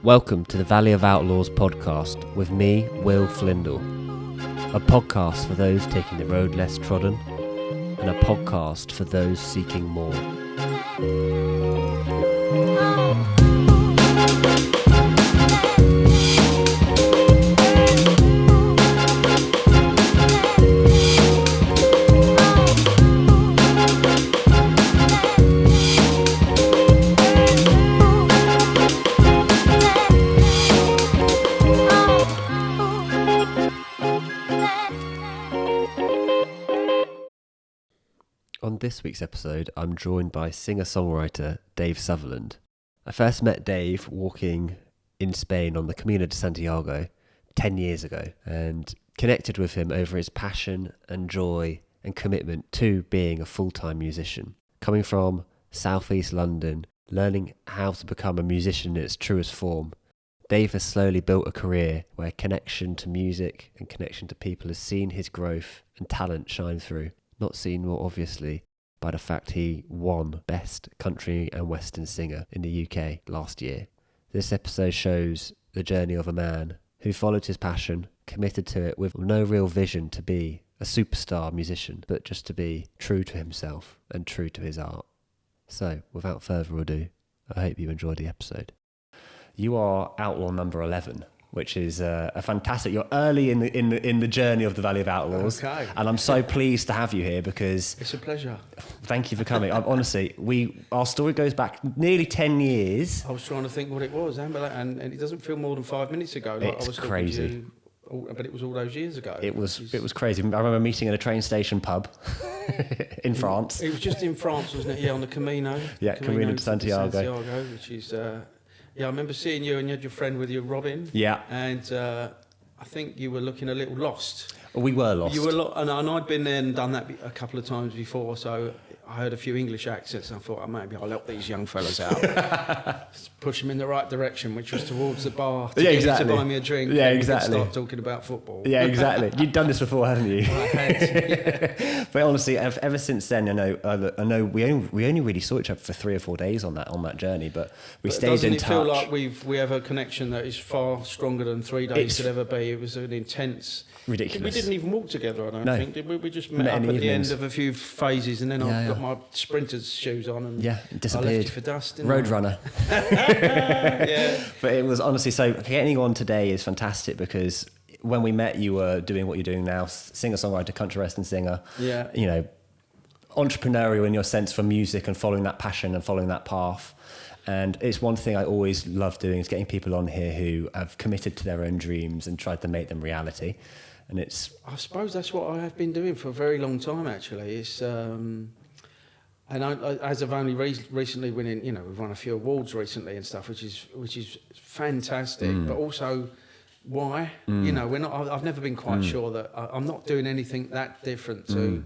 Welcome to the Valley of Outlaws podcast with me, Will Flindle. A podcast for those taking the road less trodden, and a podcast for those seeking more. On this week's episode, I'm joined by singer-songwriter Dave Sutherland. I first met Dave walking in Spain on the Camino de Santiago 10 years ago and connected with him over his passion and joy and commitment to being a full-time musician. Coming from southeast London, learning how to become a musician in its truest form, Dave has slowly built a career where connection to music and connection to people has seen his growth and talent shine through. Not seen more obviously by the fact he won Best Country and Western Singer in the UK last year. This episode shows the journey of a man who followed his passion, committed to it with no real vision to be a superstar musician, but just to be true to himself and true to his art. So, without further ado, I hope you enjoyed the episode. You are Outlaw number 11. Which is a fantastic. You're early in the journey of the Valley of Outlaws, okay. And I'm so pleased to have you here because it's a pleasure. Thank you for coming. Honestly, our story goes back nearly 10 years. I was trying to think what it was, and it doesn't feel more than 5 minutes ago. Like It's I was crazy. But it was all those years ago. It was crazy. I remember meeting at a train station pub in France. It was just in France, wasn't it? Yeah, on the Camino. Yeah, Camino de Santiago. Which is. Yeah, I remember seeing you and you had your friend with you, Robin. Yeah. And I think you were looking a little lost. We were lost. You were and I'd been there and done that a couple of times before, so I heard a few English accents and I thought, maybe I'll help these young fellas out. Push them in the right direction, which was towards the bar to get you to buy me a drink. Yeah, and exactly. Start talking about football. Yeah, exactly. You'd done this before, hadn't you? I had, yeah. But honestly, ever since then, I know we only really saw each other for 3 or 4 days on that journey, but stayed in touch. Doesn't it feel like we have a connection that is far stronger than 3 days could ever be? It was an intense. Ridiculous. We didn't even walk together, I don't think, did we? We just met up in at the the end evenings. of a few phases, and then I got my sprinter's shoes on and disappeared. I left you for dust. Roadrunner. Yeah. But it was honestly, so getting on today is fantastic because when we met, you were doing what you're doing now, singer-songwriter, country western singer. Yeah. You know, entrepreneurial in your sense for music and following that passion and following that path. And it's one thing I always love doing is getting people on here who have committed to their own dreams and tried to make them reality. And I suppose that's what I have been doing for a very long time, actually. It's and as I've only recently winning, we've won a few awards recently and stuff, which is fantastic. But also, why? I've never been quite sure that I'm not doing anything that different to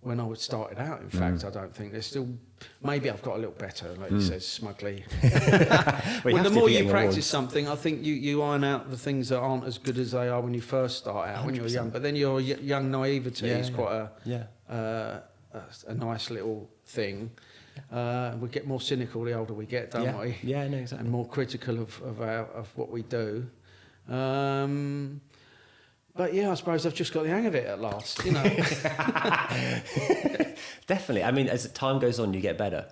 when I started out. In fact, I don't think there's still. Maybe I've got a little better, like you said, smugly. Well, the more you practice something, I think you iron out the things that aren't as good as they are when you first start out, 100%. When you're young. But then your young naivety is quite a nice little thing. We get more cynical the older we get, don't we? Yeah, no, exactly. And more critical of what we do. But yeah, I suppose I've just got the hang of it at last, Definitely. I mean, as time goes on, you get better.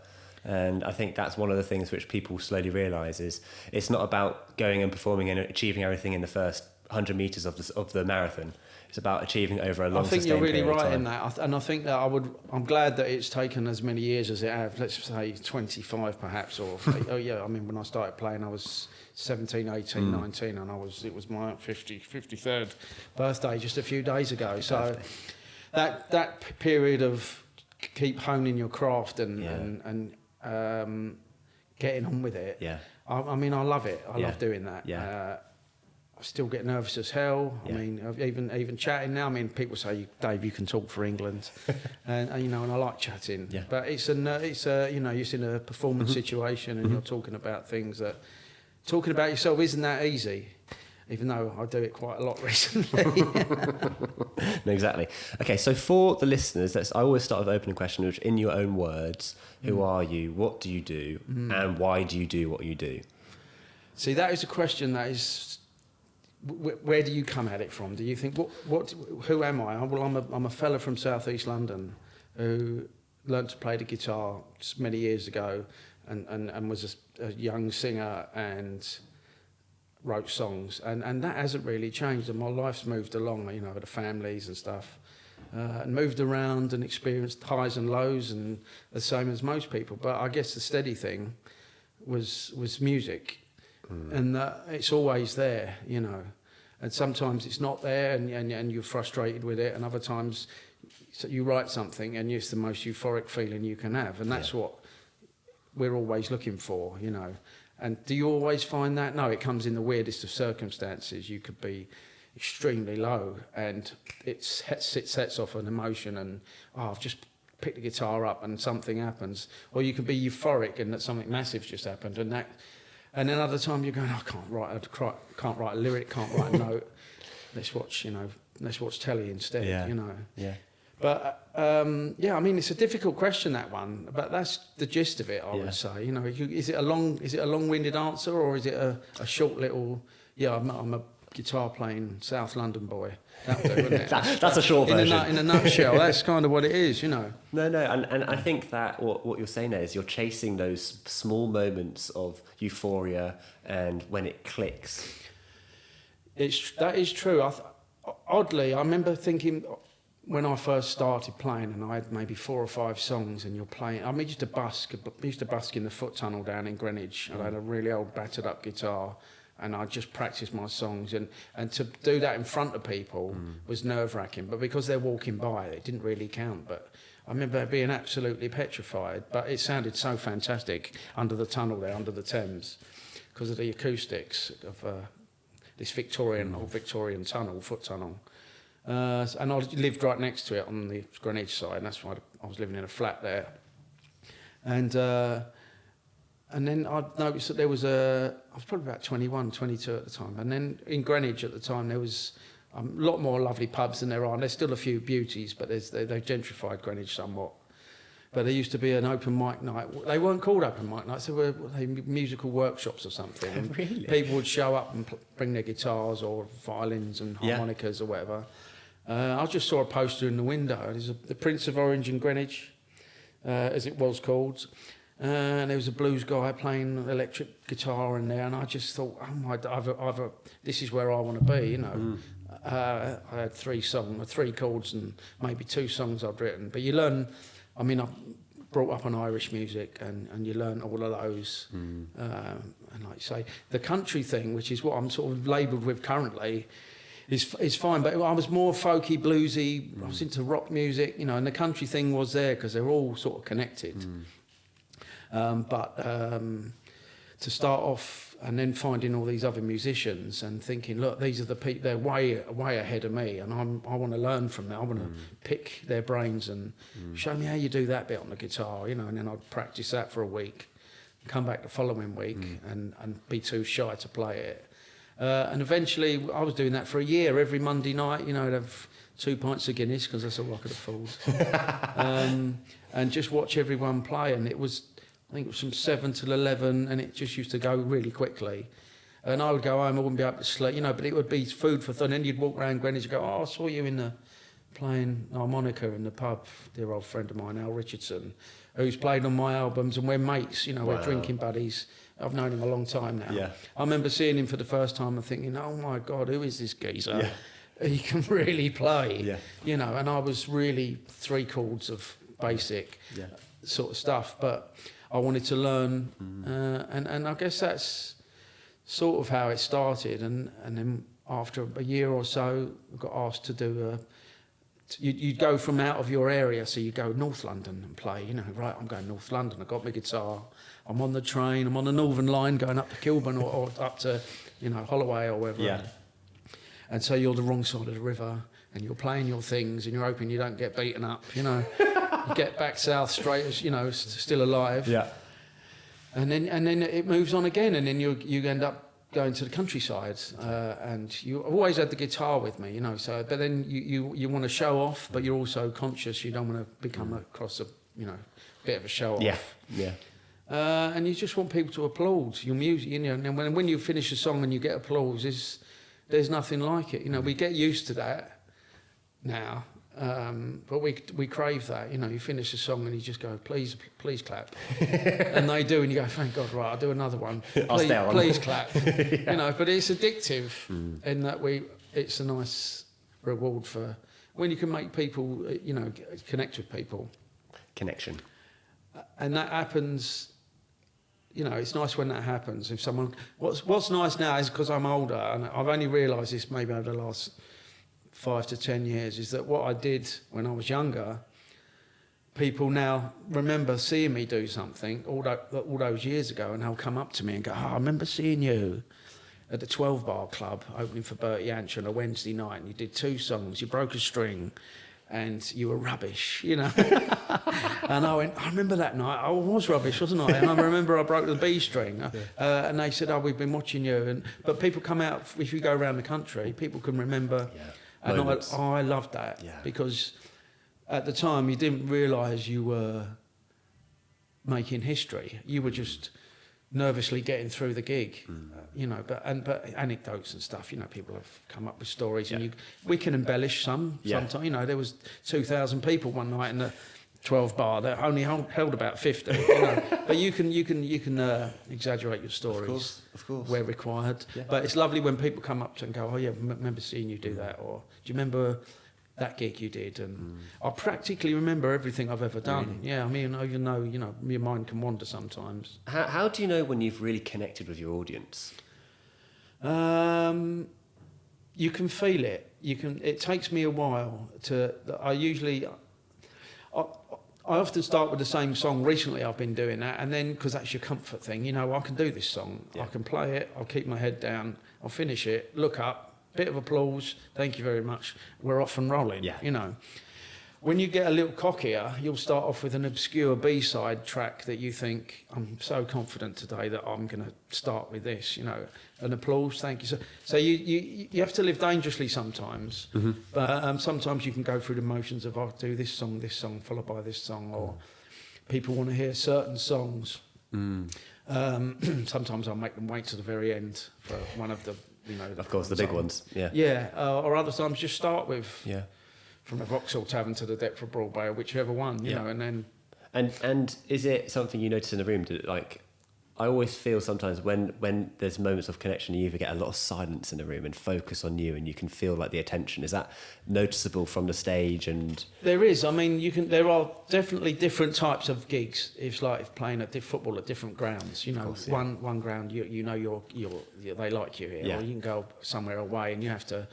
And I think that's one of the things which people slowly realise is it's not about going and performing and achieving everything in the first 100 metres of the marathon. It's about achieving over a long, sustained period of time. I think you're really right in that. And I think that I'm glad that it's taken as many years as it has. Let's say 25 perhaps, or when I started playing I was 17, 18, 19, and it was my 53rd birthday just a few days ago. So that period of keep honing your craft and getting on with it. Yeah. I love it. I love doing that. Yeah. I still get nervous as hell. Yeah. I mean, even chatting now. I mean, people say, Dave, you can talk for England, and I like chatting. Yeah. But it's you're in a performance situation, and you're talking about things that talking about yourself isn't that easy. Even though I do it quite a lot recently. No, exactly. Okay, so for the listeners, I always start with an opening question, which in your own words, who are you, what do you do, and why do you do what you do? See, that is a question that is, where do you come at it from? Do you think, who am I? Well, I'm a fella from South East London who learnt to play the guitar many years ago and was a young singer and wrote songs. And that hasn't really changed. And my life's moved along, you know, the families and stuff. And moved around and experienced highs and lows, and the same as most people. But I guess the steady thing was music. And it's always there, you know. And sometimes it's not there, and you're frustrated with it, and other times you write something and it's the most euphoric feeling you can have, and that's what we're always looking for, you know. And do you always find that? No, it comes in the weirdest of circumstances. You could be extremely low and it sets off an emotion, and I've just picked the guitar up and something happens. Or you can be euphoric and that something massive's just happened, and then other time you're going, I can't write a lyric, can't write a note. Let's watch telly instead, you know. Yeah. But I mean, it's a difficult question, that one, but that's the gist of it, I would say. You know, is it a long-winded answer, or is it a short little? Yeah, I'm a guitar playing South London boy. That'll do, wouldn't it? That's a short version. In a nutshell, that's kind of what it is, you know. No, and I think that what you're saying there is you're chasing those small moments of euphoria, and when it clicks. That is true. Oddly, I remember thinking, when I first started playing, and I had maybe 4 or 5 songs, and you're playing. I used to busk in the foot tunnel down in Greenwich. I had a really old battered up guitar, and I just practiced my songs. And to do that in front of people was nerve wracking. But because they're walking by, it didn't really count. But I remember being absolutely petrified. But it sounded so fantastic under the tunnel there, under the Thames, because of the acoustics of this Victorian tunnel, foot tunnel. And I lived right next to it on the Greenwich side, and that's why I was living in a flat there. And then I noticed that I was probably about 21, 22 at the time. And then in Greenwich at the time, there was a lot more lovely pubs than there are. And there's still a few beauties, but they've gentrified Greenwich somewhat. But there used to be an open mic night. They weren't called open mic nights, they were musical workshops or something. And really? People would show up and bring their guitars or violins and harmonicas or whatever. I just saw a poster in the window. There's the Prince of Orange in Greenwich, as it was called. And there was a blues guy playing electric guitar in there, and I just thought, oh my, this is where I want to be, you know. I had 3 chords and maybe 2 songs I'd written. But you learn, I mean, I brought up on Irish music, and you learn all of those. And like you say, the country thing, which is what I'm sort of labelled with currently, is fine, but I was more folky, bluesy. I was into rock music, you know, and the country thing was there because they're all sort of connected. But to start off and then finding all these other musicians and thinking, look, these are the people, they're way ahead of me, and I want to learn from them. I want to pick their brains and show me how you do that bit on the guitar, you know, and then I'd practice that for a week, come back the following week and be too shy to play it. And eventually, I was doing that for a year. Every Monday night, you know, I'd have 2 pints of Guinness because that's all I could afford, and just watch everyone play. And it was, I think it was from 7 till 11, and it just used to go really quickly. And I would go home, I wouldn't be able to sleep, you know, but it would be food for thought. And then you'd walk around Greenwich and go, oh, I saw you playing harmonica in the pub. Dear old friend of mine, Al Richardson, who's played on my albums, and we're mates, you know, we're drinking buddies. I've known him a long time now. Yeah. I remember seeing him for the first time and thinking, oh my God, who is this geezer? Yeah. He can really play, you know, and I was really 3 chords of basic sort of stuff, but I wanted to learn, and I guess that's sort of how it started, and then after a year or so, I got asked to do you'd go from out of your area, so you go North London and play, you know, right, I'm going North London, I've got my guitar, I'm on the train, I'm on the Northern Line going up to Kilburn or up to, you know, Holloway or wherever. Yeah. And so you're the wrong side of the river, and you're playing your things, and you're hoping you don't get beaten up, you know. You get back south straight as, you know, still alive. Yeah. And then it moves on again, and then you end up going to the countryside, and you always had the guitar with me, you know. So, but then you want to show off, but you're also conscious you don't want to become across a, you know, bit of a show off. Yeah. And you just want people to applaud your music, you know. And when you finish a song and you get applause, there's nothing like it. You know, we get used to that now, but we crave that. You know, you finish a song and you just go, please clap, and they do, and you go, thank God, right, I'll do another one. Please clap. Yeah. You know, but it's addictive in that it's a nice reward for when you can make people, you know, connect with people. Connection. And that happens. You know, it's nice when that happens. If someone, what's nice now is because I'm older, and I've only realised this maybe over the last 5 to 10 years, is that what I did when I was younger, people now remember seeing me do something all those years ago, and they'll come up to me and go, "Oh, I remember seeing you at the 12 Bar Club opening for Bertie Anch on a Wednesday night, and you did 2 songs, you broke a string, and you were rubbish," you know. And I went, I remember that night, I was rubbish, wasn't I? And I remember I broke the B string. And they said, "Oh, we've been watching you." But people come out, if you go around the country, people can remember. Yeah. And I loved that, because at the time you didn't realise you were making history. You were just nervously getting through the gig, you know. But anecdotes and stuff, you know, people have come up with stories, and we can embellish some. Sometimes, you know, there was 2,000 people one night in the 12 Bar that only held about 50. You know, but you can exaggerate your stories, of course, where required. Yeah. But it's lovely when people come up to and go, "Oh yeah, remember seeing you do that," or "Do you remember that gig you did?" And I practically remember everything I've ever done. Really? Yeah, I mean, even though, you know, your mind can wander sometimes. How do you know when you've really connected with your audience? You can feel it. It takes me a while to. I often start with the same song. Recently I've been doing that, and then, because that's your comfort thing, you know, I can do this song, I can play it, I'll keep my head down, I'll finish it, look up, bit of applause, thank you very much, we're off and rolling, you know. When you get a little cockier, you'll start off with an obscure B-side track that you think, "I'm so confident today that I'm going to start with this," you know, an applause, thank you. So you have to live dangerously sometimes, but sometimes you can go through the motions of, I'll do this song, followed by this song, or people want to hear certain songs. Sometimes I'll make them wait to the very end for one of the, you know... Of course, the big ones, or other times just start with... From a Vauxhall Tavern to the Deptford Broadway, or whichever one, you know, and then... And is it something you notice in the room? Like, I always feel sometimes when there's moments of connection, you either get a lot of silence in the room and focus on you, and you can feel like the attention. Is that noticeable from the stage? And there is. I mean, there are definitely different types of gigs. It's like playing at football at different grounds. You know, course, one ground, you know, they like you here, or you can go somewhere away and you have to.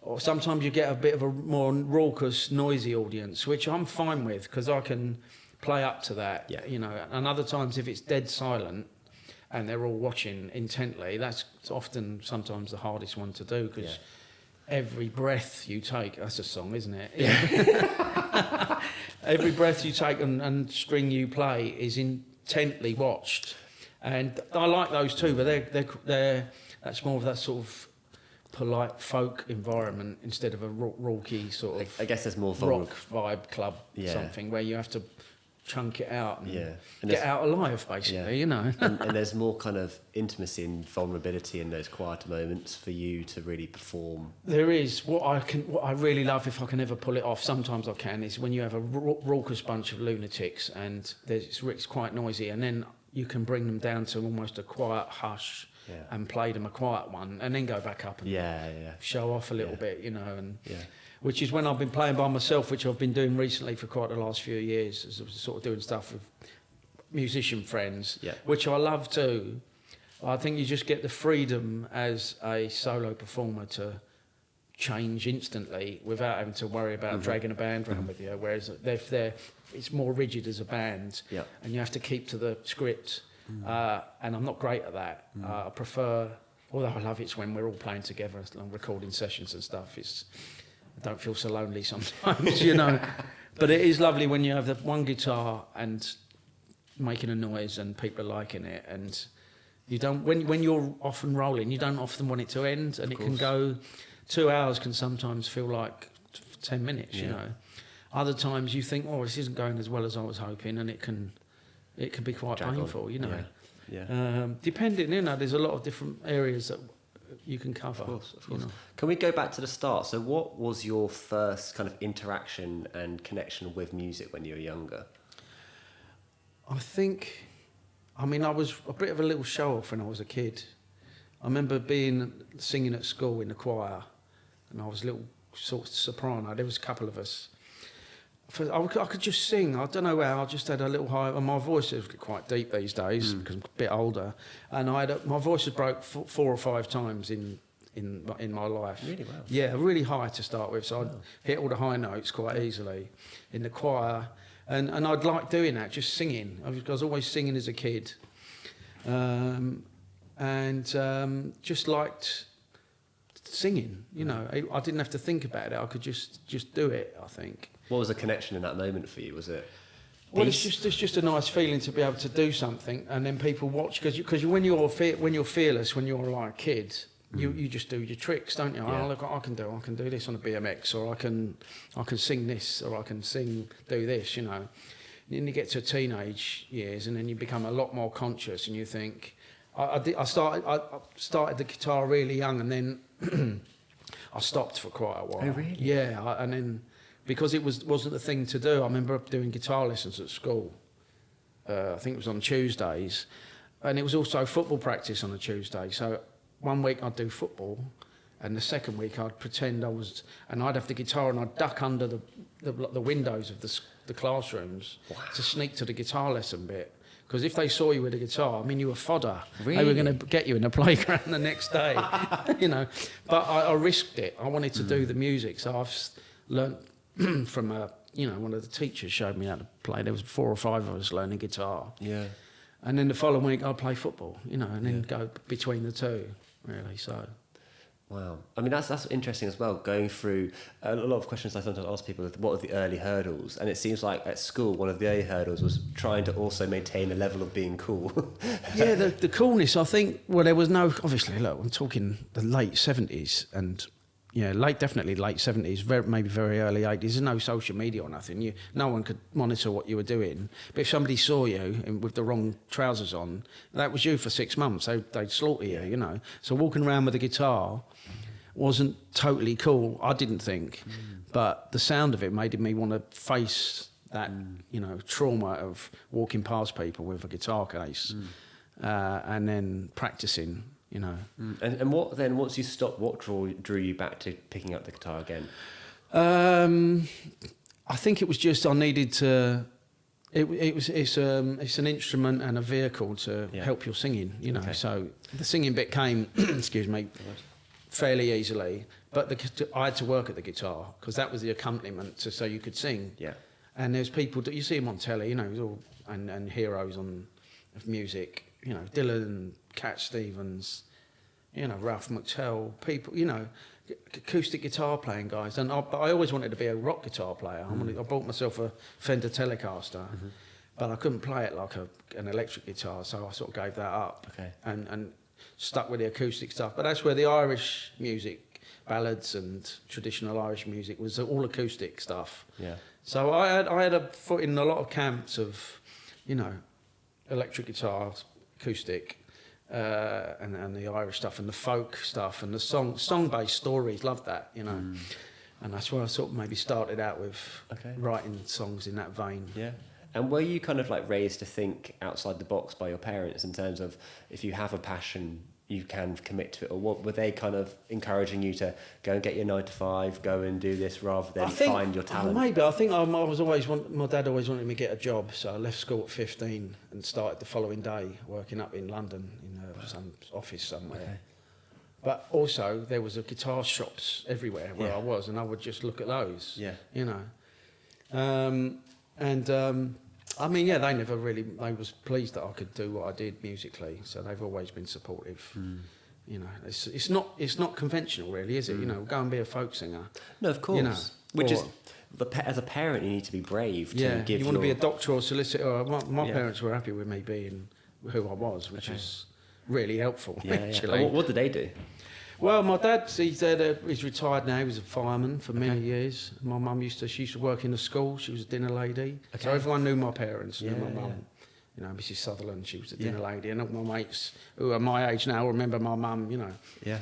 Or sometimes you get a bit of a more raucous, noisy audience, which I'm fine with, because I can play up to that, you know. And other times, if it's dead silent and they're all watching intently, that's often sometimes the hardest one to do, because every breath you take, that's a song, isn't it? Yeah. Every breath you take and string you play is intently watched. And I like those too, but that's more of that sort of polite folk environment instead of a rauchy sort of... I guess there's more rock vibe club, something where you have to chunk it out and get out alive, basically, you know. and there's more kind of intimacy and vulnerability in those quieter moments for you to really perform. There is. What I really love, if I can ever pull it off, sometimes I can, is when you have a raucous bunch of lunatics and it's quite noisy, and then you can bring them down to almost a quiet hush and play them a quiet one, and then go back up and show off a little bit, you know, and which is when I've been playing by myself, which I've been doing recently for quite the last few years, as sort of doing stuff with musician friends, which I love too. I think you just get the freedom as a solo performer to change instantly without having to worry about dragging a band around with you, whereas it's more rigid as a band, and you have to keep to the script. And I'm not great at that. I prefer, although I love it when we're all playing together on recording sessions and stuff. I don't feel so lonely sometimes, you know. But it is lovely when you have the one guitar and making a noise and people are liking it. And you don't, when you're off and rolling, you don't often want it to end. And it can go, 2 hours can sometimes feel like 10 minutes, you know. Other times you think, oh, this isn't going as well as I was hoping, and it can it can be quite Drag on. painful, you know. Yeah. Depending, you know, there's a lot of different areas that you can cover. Of course. You know. Can we go back to the start? So what was your first kind of interaction and connection with music when you were younger? I mean, I was a bit of a little show-off when I was a kid. I remember singing at school in the choir, and I was a little sort of soprano. There was a couple of us. I could just sing. I don't know how. I just had a little high. And my voice is quite deep these days because I'm a bit older. And my voice had broke 4 or 5 times in my life. Really well. Yeah, really high to start with. So I'd hit all the high notes quite easily in the choir. And I'd like doing that, just singing. I was always singing as a kid. Just liked singing, you know. I didn't have to think about it. I could just do it, I think. What was the connection in that moment for you? Was it Well, it's just a nice feeling to be able to do something, and then people watch, because when you're fearless, when you're like a kid, you just do your tricks, don't you? Yeah. Oh, look, I can do this on a BMX, or I can sing this, or I can do this, you know. And then you get to teenage years, and then you become a lot more conscious, and you think. I started the guitar really young, and then I stopped for quite a while. Oh, really? Yeah, and then because it wasn't the thing to do. I remember doing guitar lessons at school. I think it was on Tuesdays, and it was also football practice on a Tuesday. So one week I'd do football, and the second week I'd pretend and I'd have the guitar and I'd duck under the windows of the classrooms to sneak to the guitar lesson bit. Because if they saw you with a guitar, I mean, you were fodder. Really? They were going to get you in the playground the next day, you know. But I risked it. I wanted to do the music, so I've learnt from one of the teachers showed me how to play. There was 4 or 5 of us learning guitar. Yeah. And then the following week I'd play football, you know, and then go between the two, really. So. Wow. I mean, that's interesting as well, going through a lot of questions I sometimes ask people, what are the early hurdles? And it seems like at school, one of the early hurdles was trying to also maintain a level of being cool. Yeah, the coolness, I think, well, there was no, obviously, look, I'm talking the late 70s and, definitely late 70s, maybe very early 80s. There's no social media or nothing. No one could monitor what you were doing. But if somebody saw you with the wrong trousers on, that was you for 6 months. They'd slaughter you, you know. So walking around with a guitar wasn't totally cool, I didn't think. But the sound of it made me want to face that, trauma of walking past people with a guitar case and then practicing. You know. And what then? Once you stopped, what drew you back to picking up the guitar again? I think it was just I needed to. It's an instrument and a vehicle to help your singing. You know, so the singing bit came, excuse me, fairly easily. But I had to work at the guitar because that was the accompaniment so you could sing. Yeah. And there's people that you see them on telly, you know, and heroes of music. You know, Dylan, Cat Stevens, you know, Ralph McTell, people, you know, acoustic guitar playing guys. But I always wanted to be a rock guitar player. I bought myself a Fender Telecaster, but I couldn't play it like an electric guitar, so I sort of gave that up and stuck with the acoustic stuff. But that's where the Irish music, ballads and traditional Irish music, was all acoustic stuff. Yeah. So I had a foot in a lot of camps of, you know, electric guitars, acoustic, and the Irish stuff and the folk stuff and the song-based stories. Loved that, you know. And that's where I sort of maybe started out with writing songs in that vein. Yeah. And were you kind of like raised to think outside the box by your parents in terms of if you have a passion, you can commit to it? Or what were they kind of encouraging you to go and get your 9 to 5, go and do this rather than find your talent? Maybe. I think my dad always wanted me to get a job, so I left school at 15 and started the following day working up in London in some office somewhere. Okay. But also there was guitar shops everywhere where I was, and I would just look at those. Yeah. You know. I mean, they never really. They was pleased that I could do what I did musically, so they've always been supportive. You know, it's not conventional, really, is it? You know, go and be a folk singer. No, of course. You know, which is, as a parent, you need to be brave. You want to be a doctor or solicitor. My parents were happy with me being who I was, which is really helpful. Actually, what did they do? Well, my dad, he's retired now. He was a fireman for many years. My mum she used to work in the school. She was a dinner lady. So everyone knew my parents, knew my mum. you know, Mrs. Sutherland, she was a dinner lady, and all my mates who are my age now remember my mum, you know. Yeah.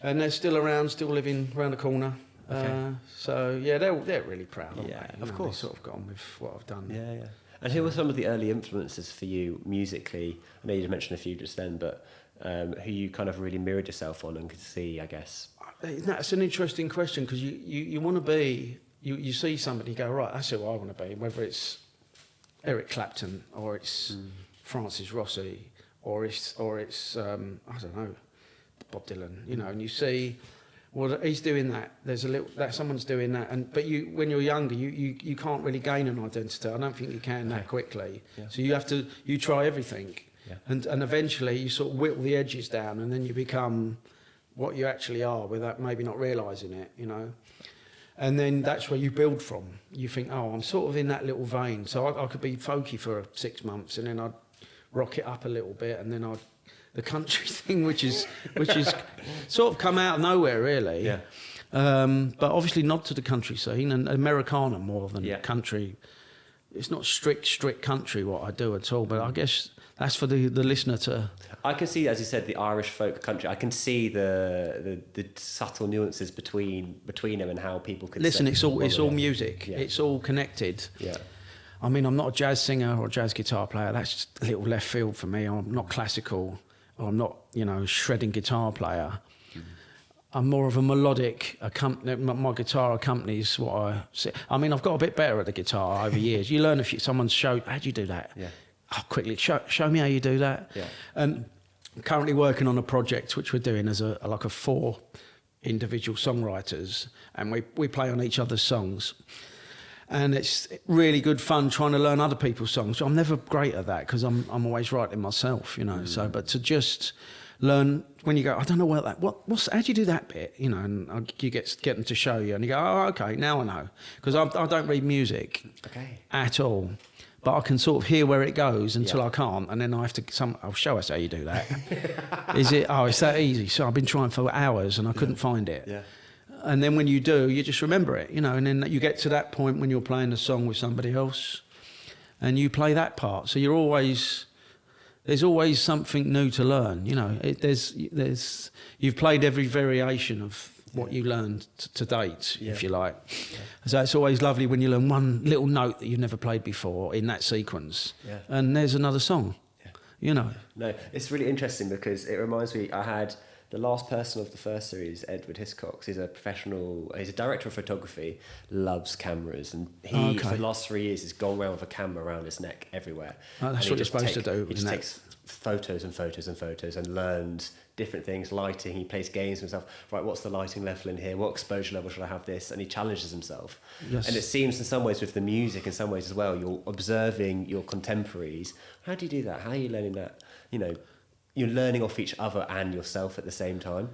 And they're still around, still living around the corner. Okay. So yeah, they're really proud. Aren't Yeah, they? of course. They sort of got on with what I've done. Yeah, yeah. And who were some of the early influences for you musically? I know you mentioned a few just then, but who you kind of really mirrored yourself on and could see, I guess? That's an interesting question, because you want to be, you see somebody, you go, right, that's who I want to be, whether it's Eric Clapton or it's Francis Rossi or it's I don't know, Bob Dylan, you know, and you see, well, he's doing that. There's someone's doing that, but when you're younger, you can't really gain an identity. I don't think you can that quickly. Yeah. So you try everything, and eventually you sort of whittle the edges down, and then you become what you actually are, without maybe not realising it, you know. And then that's where you build from. You think, oh, I'm sort of in that little vein, so I could be folky for 6 months, and then I'd rock it up a little bit, and then the country thing, which is sort of come out of nowhere, really. Yeah. But obviously not to the country scene, and Americana more than country. It's not strict country what I do at all, but I guess that's for the listener to... I can see, as you said, the Irish folk country. I can see the subtle nuances between them and how people could... Listen, it's all music. Yeah. It's all connected. Yeah. I mean, I'm not a jazz singer or a jazz guitar player. That's just a little left field for me. I'm not classical. I'm not, you know, shredding guitar player. I'm more of a melodic. My guitar accompanies what I say. I mean, I've got a bit better at the guitar over years. You learn someone's show, how do you do that? Yeah. Oh, quickly, show me how you do that. Yeah. And I'm currently working on a project which we're doing as a 4 individual songwriters, and we play on each other's songs. And it's really good fun trying to learn other people's songs. So I'm never great at that, because I'm always writing myself, you know. So, but to just learn, when you go, I don't know how do you do that bit, you know, and you get them to show you, and you go, oh, okay, now I know, because I don't read music at all, but I can sort of hear where it goes until I can't, and then I have to. I'll show us how you do that. Is it? Oh, it's that easy. So I've been trying for hours and I couldn't find it. Yeah. And then when you do, you just remember it, you know, and then you get to that point when you're playing a song with somebody else and you play that part. So there's always something new to learn, you know. You've played every variation of what you learned to date, if you like. Yeah. So it's always lovely when you learn one little note that you've never played before in that sequence. Yeah. And there's another song, you know. No, it's really interesting because it reminds me, I had... The last person of the first series, Edward Hiscox, he's a director of photography, loves cameras, and he, for the last 3 years, has gone around with a camera around his neck everywhere. Oh, that's what you're supposed to do. He just takes photos and photos and photos and learns different things, lighting, he plays games with himself. Right, what's the lighting level in here? What exposure level should I have this? And he challenges himself. Yes. And it seems in some ways with the music, in some ways as well, you're observing your contemporaries. How do you do that? How are you learning that? You know, you're learning off each other and yourself at the same time.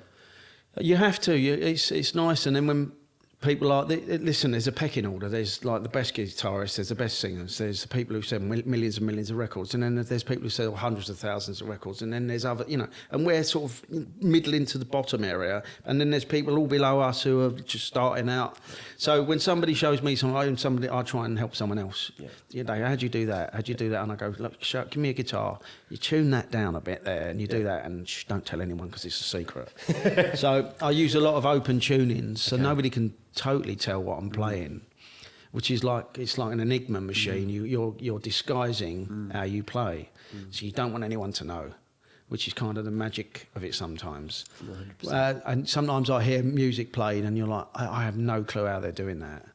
You have to. It's nice. And then when people are... Listen, there's a pecking order. There's like the best guitarists, there's the best singers, there's the people who sell millions and millions of records, and then there's people who sell hundreds of thousands of records, and then there's other, you know, and we're sort of middling to the bottom area, and then there's people all below us who are just starting out. So when somebody shows me something, I try and help someone else. Yeah. You know, how do you do that? How do you do that? And I go, look, give me a guitar. You tune that down a bit there, and you do that, and don't tell anyone because it's a secret. So I use a lot of open tunings, so nobody can totally tell what I'm playing, which is it's like an enigma machine. You're disguising how you play, so you don't want anyone to know, which is kind of the magic of it sometimes. And sometimes I hear music played, and you're like, I have no clue how they're doing that.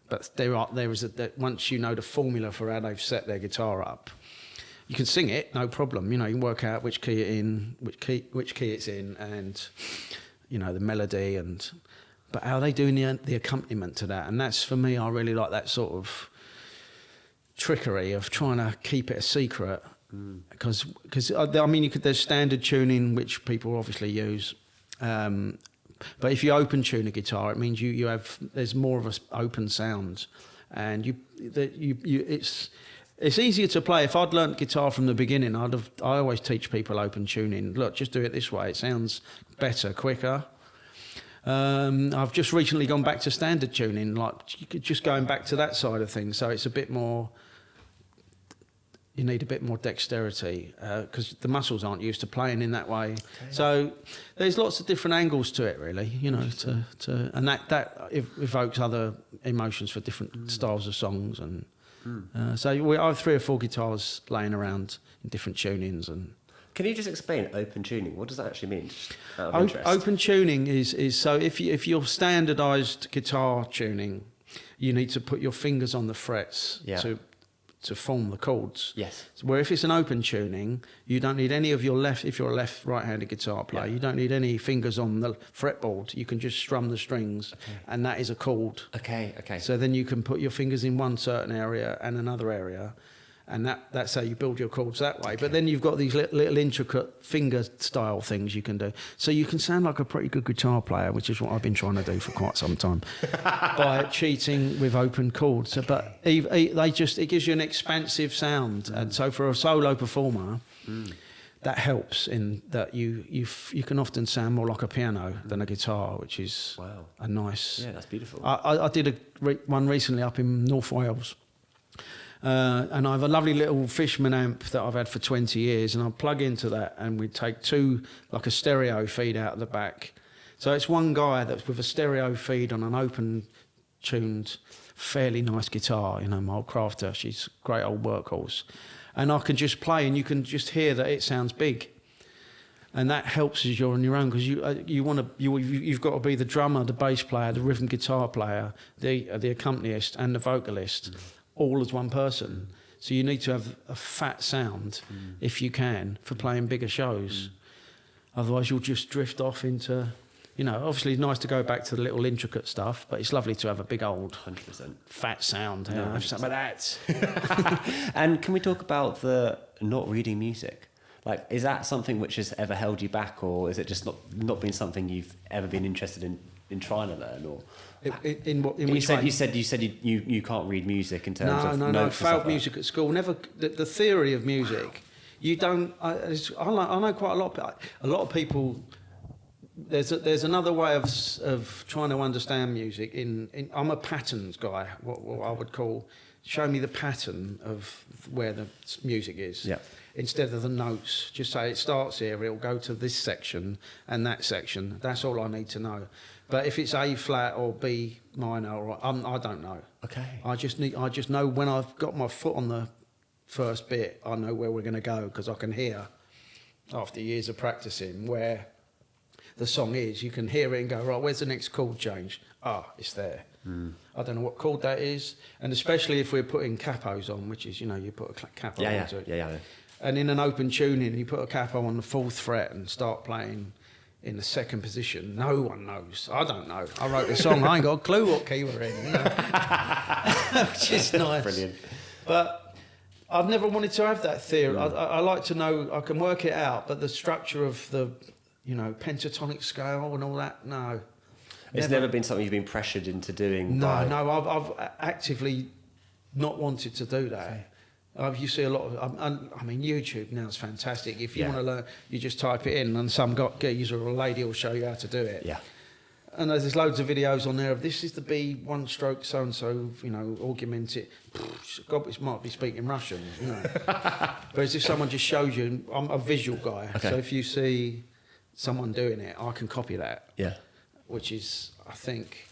But there is once you know the formula for how they've set their guitar up, you can sing it, no problem. You know, you can work out which key it's in, and you know the melody and. But how are they doing the accompaniment to that? And that's, for me, I really like that sort of trickery of trying to keep it a secret. Because I mean, there's standard tuning, which people obviously use. But if you open tune a guitar, it means there's more of an open sound. And it's easier to play. If I'd learnt guitar from the beginning, I always teach people open tuning. Look, just do it this way. It sounds better, quicker. I've just recently gone back to standard tuning, like just going back to that side of things. So it's a bit more you need a bit more dexterity because the muscles aren't used to playing in that way. Okay. So there's lots of different angles to it, really. You know, and that evokes other emotions for different styles of songs. And so I have 3 or 4 guitars laying around in different tunings. And can you just explain open tuning? What does that actually mean? Just out of interest. Open tuning is so if you're standardised guitar tuning, you need to put your fingers on the frets to form the chords. Yes. Where if it's an open tuning, you don't need any of your left. If you're a right-handed guitar player, you don't need any fingers on the fretboard. You can just strum the strings, and that is a chord. Okay. So then you can put your fingers in one certain area and another area, and that's how you build your chords that way. But then you've got these little intricate finger style things you can do. So you can sound like a pretty good guitar player, which is what I've been trying to do for quite some time, by cheating with open chords. So, but it gives you an expansive sound. And so for a solo performer, that helps in that you can often sound more like a piano than a guitar, which is a nice... Yeah, that's beautiful. I did one recently up in North Wales. And I have a lovely little Fishman amp that I've had for 20 years, and I'll plug into that, and we take 2, like a stereo feed out of the back. So it's one guy that's with a stereo feed on an open-tuned, fairly nice guitar, you know, my old Crafter. She's a great old workhorse. And I can just play, and you can just hear that it sounds big. And that helps as you're on your own, because you've got to be the drummer, the bass player, the rhythm guitar player, the accompanist, and the vocalist. All as one person. So you need to have a fat sound, if you can, for playing bigger shows. Otherwise you'll just drift off into, you know, obviously it's nice to go back to the little intricate stuff, but it's lovely to have a big old 100% fat sound. Yeah, have some of that. And can we talk about the not reading music? Like, is that something which has ever held you back, or is it just not been something you've ever been interested in trying to learn? Or you said you can't read music in terms of notes. No. Failed music at school. Never the theory of music. You don't. I know quite a lot. A lot of people. There's another way of trying to understand music. I'm a patterns guy. What I would call. Show me the pattern of where the music is. Yeah. Instead of the notes, just say it starts here. It'll go to this section and that section. That's all I need to know. But if it's A flat or B minor, or I don't know. Okay. I just know when I've got my foot on the first bit, I know where we're going to go, because I can hear, after years of practicing, where the song is. You can hear it and go, right, where's the next chord change? It's there. I don't know what chord that is, and especially if we're putting capos on, which is, you know, you put a capo onto it. Yeah. And in an open tuning, you put a capo on the 4th fret and start playing in the 2nd position. No one knows. I don't know. I wrote the song. I ain't got a clue what key we're in. You know? Which is nice. Brilliant. But I've never wanted to have that theory. I like to know. I can work it out, but the structure of the, you know, pentatonic scale and all that, no. It's never been something you've been pressured into doing? No, I've actively not wanted to do that. Okay. You see a lot of, I mean, YouTube now is fantastic. If you want to learn, you just type it in and some geezer or a lady will show you how to do it. Yeah. And there's loads of videos on there of this is the B, 1 stroke, so-and-so, you know, augment it. God, it might be speaking Russian, you know. Whereas if someone just shows you, I'm a visual guy. Okay. So if you see someone doing it, I can copy that. Yeah. Which is, I think,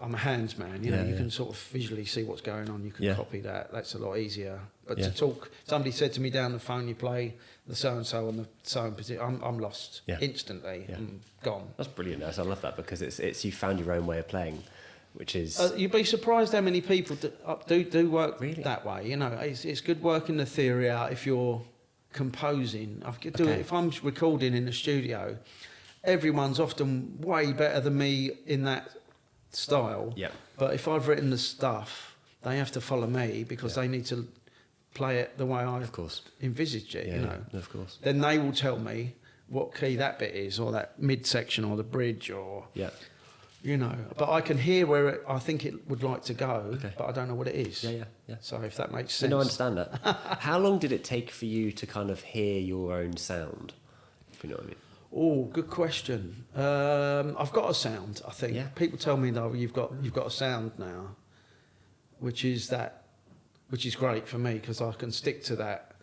I'm a hands man, you know, you can sort of visually see what's going on, you can copy that, that's a lot easier. But to talk, somebody said to me down the phone, you play the so-and-so on the so-and position, I'm lost instantly, I'm gone. That's brilliant, I love that, because it's you found your own way of playing, which is... you'd be surprised how many people do work that way, you know, it's good working the theory out if you're composing. If I'm recording in the studio, everyone's often way better than me in that style. Yeah. But if I've written the stuff, they have to follow me because they need to play it the way I envisaged it, you know. Of course. Then they will tell me what key that bit is, or that midsection, or the bridge, or you know. But I can hear where I think it would like to go, but I don't know what it is. Yeah. So if that makes sense. No, I understand that. How long did it take for you to kind of hear your own sound? If you know what I mean. Oh, good question. I've got a sound, I think. Yeah. People tell me, though, you've got a sound now, which is that which is great for me because I can stick to that.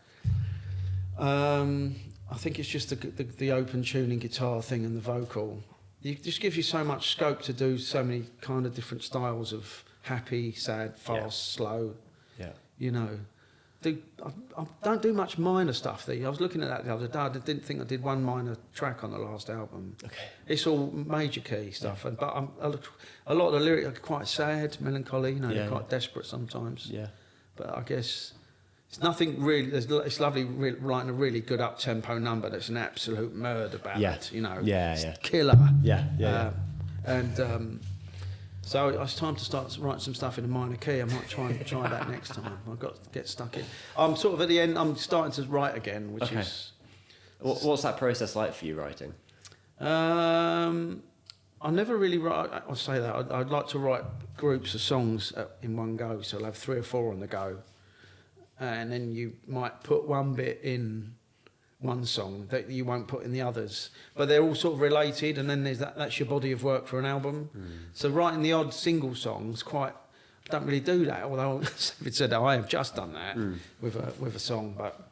I think it's just the open tuning guitar thing and the vocal. It just gives you so much scope to do so many kind of different styles of happy, sad, fast, slow. Yeah. You know, I don't do much minor stuff. I was looking at that the other day. I didn't think I did one minor track on the last album. Okay. It's all major key stuff, but a lot of the lyrics are quite sad, melancholy. You know, they're quite desperate sometimes. Yeah. But I guess it's nothing really. It's lovely writing a really good up-tempo number that's an absolute murder ballad. You know. Yeah. Killer. Yeah. So it's time to start to write some stuff in a minor key. I might try that next time. I've got to get stuck in. I'm sort of at the end. I'm starting to write again, which is. What's that process like for you writing? I never really write. I'll say that I'd like to write groups of songs in one go. So I'll have 3 or 4 on the go, and then you might put one bit in one song that you won't put in the others, but they're all sort of related, and then there's that's your body of work for an album. So writing the odd single songs, I don't really do that, although it said I have just done that with a song, but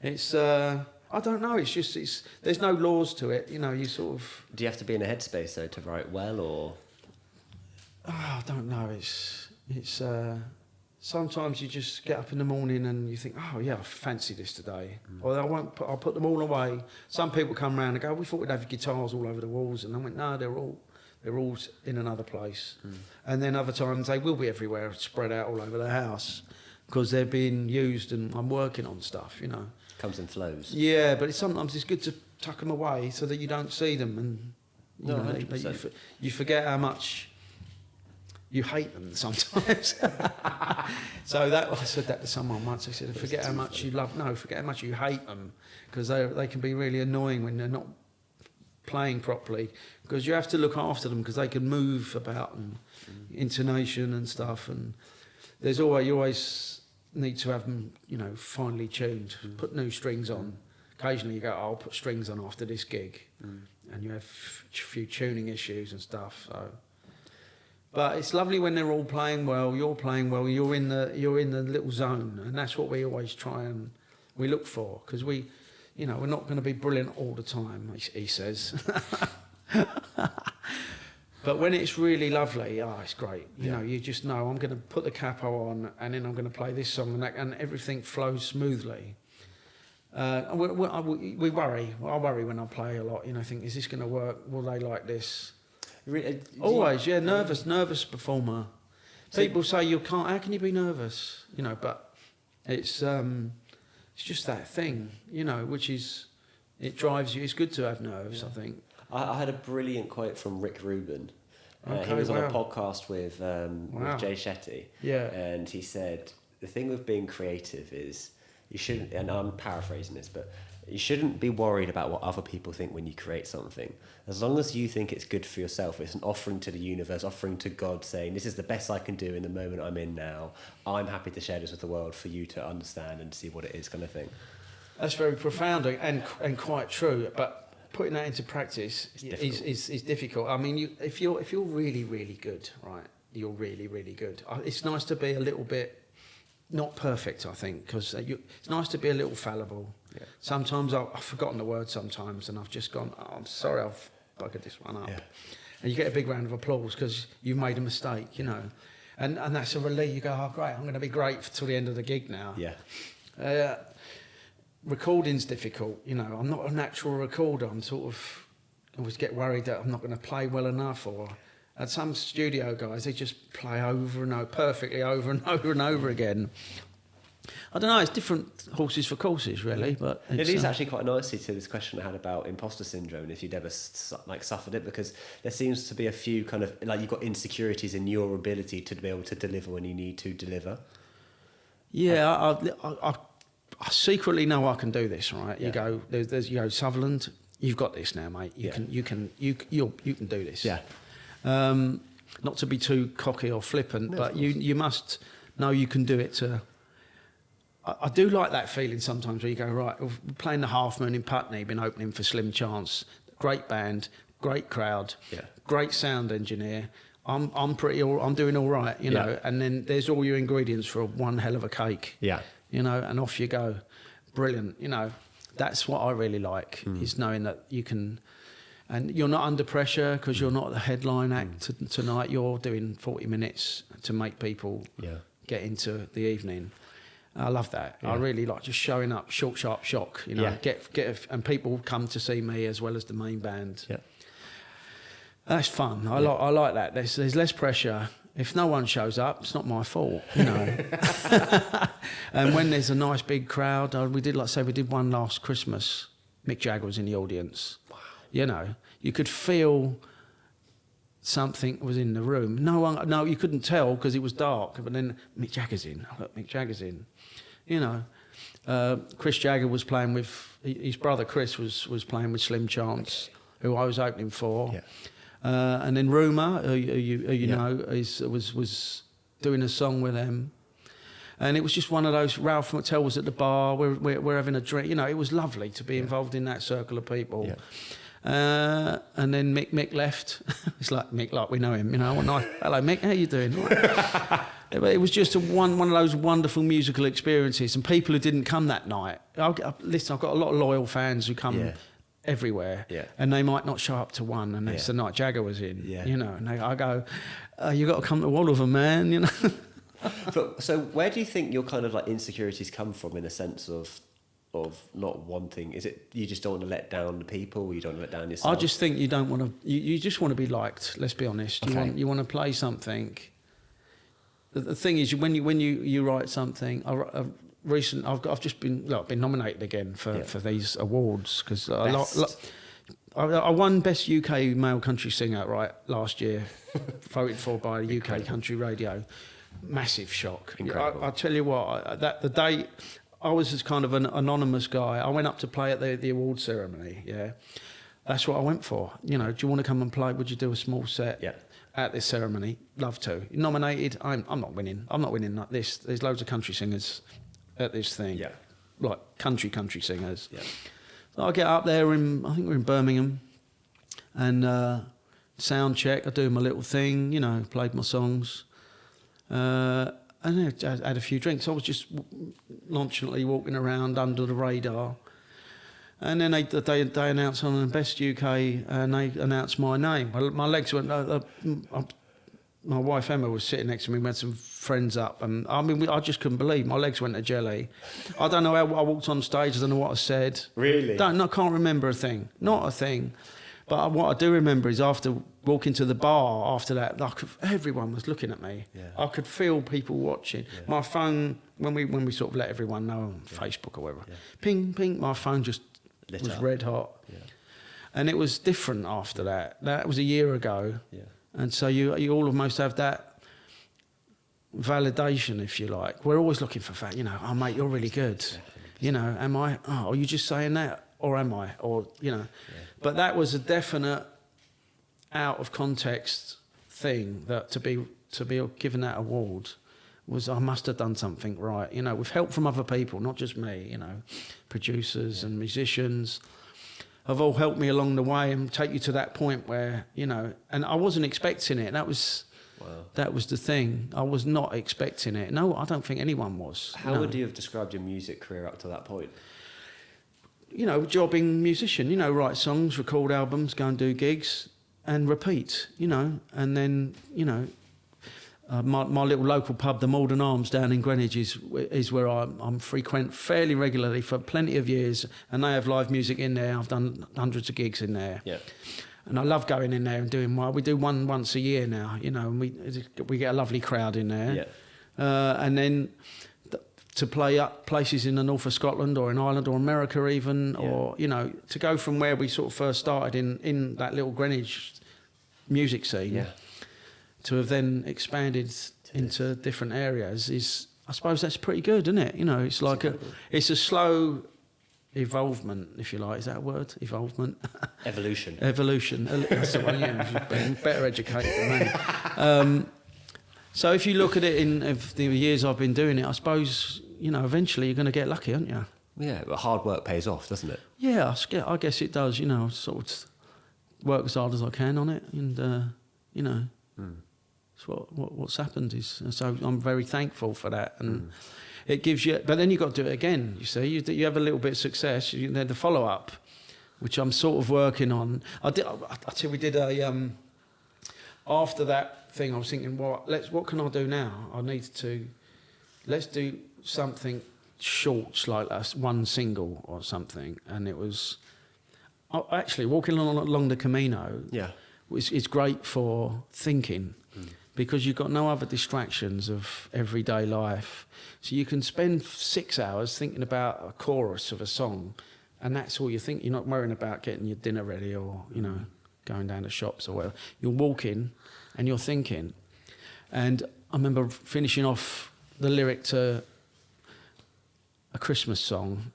it's I don't know, there's no laws to it, you know. You sort of, do you have to be in a headspace though to write well, or I don't know, it's sometimes you just get up in the morning and you think, oh yeah, I fancy this today. Or I'll put them all away. Some people come round and go, we thought we'd have guitars all over the walls, and I went, no, they're all in another place. And then other times they will be everywhere, spread out all over the house, because they're being used and I'm working on stuff, you know. Comes and flows. Yeah, but sometimes it's good to tuck them away so that you don't see them, and you forget how much you hate them sometimes. So I said that to someone once. I said, forget how much you hate them, because they can be really annoying when they're not playing properly, because you have to look after them because they can move about and intonation and stuff, and you always need to have them, you know, finely tuned, put new strings on. Occasionally you go, I'll put strings on after this gig, and you have a few tuning issues and stuff, so. But it's lovely when they're all playing well, you're playing well, you're in the little zone, and that's what we always try and we look for, because we're not going to be brilliant all the time, he says. But when it's really lovely, it's great. You know, you just know I'm going to put the capo on, and then I'm going to play this song, and everything flows smoothly. We worry. I worry when I play a lot. You know, think, is this going to work? Will they like this? Always, nervous performer. People say you can't. How can you be nervous? You know, but it's just that thing, you know, which is, it drives you. It's good to have nerves, I think. I had a brilliant quote from Rick Rubin. He was on a podcast with Jay Shetty. Yeah. And he said, the thing with being creative is you shouldn't, and I'm paraphrasing this, but you shouldn't be worried about what other people think when you create something. As long as you think it's good for yourself, it's an offering to the universe, offering to God, saying, this is the best I can do in the moment I'm in now. I'm happy to share this with the world for you to understand and see what it is, kind of thing. That's very profound and quite true, but putting that into practice is difficult. I mean, if you're really, really good, right, you're really, really good. It's nice to be a little bit, not perfect, I think, because it's nice to be a little fallible. Yeah. Sometimes I've forgotten the word sometimes, and I've just gone, I'm sorry, I've buggered this one up. Yeah. And you get a big round of applause because you've made a mistake, you know. And that's a relief. You go, oh, great, I'm going to be great till the end of the gig now. Yeah. Recording's difficult, you know. I'm not a natural recorder. I always get worried that I'm not going to play well enough, and some studio guys, they just play over and over, perfectly over and over and over again. I don't know, it's different horses for courses, really. But it leads actually quite nicely to this question I had about imposter syndrome, and if you'd ever suffered it, because there seems to be a few kind of, like, you've got insecurities in your ability to be able to deliver when you need to deliver. Yeah, I secretly know I can do this, right? Yeah. You go, Sutherland, you've got this now, mate. You can do this. Yeah. Not to be too cocky or flippant, but you must know you can do it. I do like that feeling sometimes where you go, right, we're playing the Half Moon in Putney, been opening for Slim Chance, great band, great crowd, great sound engineer. I'm doing all right, you know. And then there's all your ingredients for one hell of a cake. Yeah. You know, and off you go. Brilliant. You know, that's what I really like, is knowing that you can, and you're not under pressure because you're not the headline act tonight. You're doing 40 minutes to make people get into the evening. I love that. I really like just showing up, short, sharp shock, you know, and people come to see me as well as the main band. Yeah. That's fun. I like that. There's less pressure. If no one shows up, it's not my fault, you know. And when there's a nice big crowd, we did one last Christmas. Mick Jagger was in the audience. Wow. You know, you could feel something was in the room. No, you couldn't tell because it was dark. But then Mick Jagger's in. Look, Mick Jagger's in. You know, Chris Jagger was playing with his brother. Chris was playing with Slim Chance, who I was opening for. Yeah. And then Rumour, who you know, was doing a song with them. And it was just one of those, Ralph McTell was at the bar, we're having a drink. You know, it was lovely to be involved in that circle of people. Yeah. And then Mick left. It's like, Mick, like we know him, you know. Hello, Mick, how you doing? It was just one of those wonderful musical experiences. And people who didn't come that night. Listen, I've got a lot of loyal fans who come... Yeah. Everywhere, and they might not show up to one, and that's the night Jagger was in, you know. And I go, you got to come to all of them, man, you know. So where do you think your kind of like insecurities come from, in a sense of not wanting? Is it you just don't want to let down the people, or you don't want to let down yourself? I just think you don't want to. You just want to be liked. Let's be honest. You want to play something. The thing is, when you write something, I've just been nominated again for these awards because I won Best UK Male Country Singer last year, voted for by UK Country Radio. Massive shock. I tell you what, the day I was as kind of an anonymous guy, I went up to play at the award ceremony. Yeah, that's what I went for. You know, do you want to come and play? Would you do a small set? Yeah. At this ceremony, love to. Nominated, I'm not winning. I'm not winning like this. There's loads of country singers at this thing, like country singers. Yeah. So I get up there I think we're in Birmingham, and sound check. I do my little thing, you know, played my songs, and I had a few drinks. I was just nonchalantly walking around under the radar, and then they announced on the Best UK, and they announced my name. My legs went. My wife Emma was sitting next to me. We had some friends up, and I mean, I just couldn't believe my legs went to jelly. I don't know how I walked on stage. I don't know what I said. Really? I can't remember a thing. Not a thing. But what I do remember is after walking to the bar after that, everyone was looking at me. Yeah. I could feel people watching. Yeah. My phone, when we sort of let everyone know on Facebook or whatever, ping, ping, my phone just was red hot. Yeah. And it was different after that. That was a year ago. Yeah. And so you all almost have that validation, if you like. We're always looking for you know, oh, mate, you're really good. Definitely. You know, am I? Oh, are you just saying that? Or am I? Or, you know. Yeah. But that was a definite out of context thing, that to be given that award was, I must have done something right. You know, with help from other people, not just me, you know, producers and musicians have all helped me along the way and take you to that point where, you know, and I wasn't expecting it. That was the thing. I was not expecting it. No, I don't think anyone was. How would you have described your music career up to that point? You know, jobbing musician, you know, write songs, record albums, go and do gigs and repeat, you know, and then, you know, my little local pub, the Malden Arms down in Greenwich, is where I'm frequent fairly regularly for plenty of years, and they have live music in there. I've done hundreds of gigs in there, and I love going in there and doing. We do one once a year now, you know, and we get a lovely crowd in there, and then to play up places in the north of Scotland or in Ireland or America even, or you know, to go from where we sort of first started in that little Greenwich music scene. Yeah. To have then expanded into different areas is, I suppose that's pretty good, isn't it? You know, it's like it's a slow evolvement, if you like. Is that a word? Evolvement? Evolution. Evolution. That's the one you use. You've been better educated than me. So if you look at it in the years I've been doing it, I suppose, you know, eventually you're going to get lucky, aren't you? Yeah, but hard work pays off, doesn't it? Yeah, I guess it does. You know, sort of work as hard as I can on it, and you know. It's what's happened is, so I'm very thankful for that, and it gives you. But then you got to do it again. You see, you have a little bit of success. Then the follow up, which I'm sort of working on. I tell you, we did a after that thing. I was thinking, what can I do now? Let's do something short, like one single or something. And it was actually walking along the Camino. Yeah, it's great for thinking. Because you've got no other distractions of everyday life. So you can spend 6 hours thinking about a chorus of a song, and that's all you think. You're not worrying about getting your dinner ready or, going down to shops or whatever. You're walking and you're thinking. And I remember finishing off the lyric to a Christmas song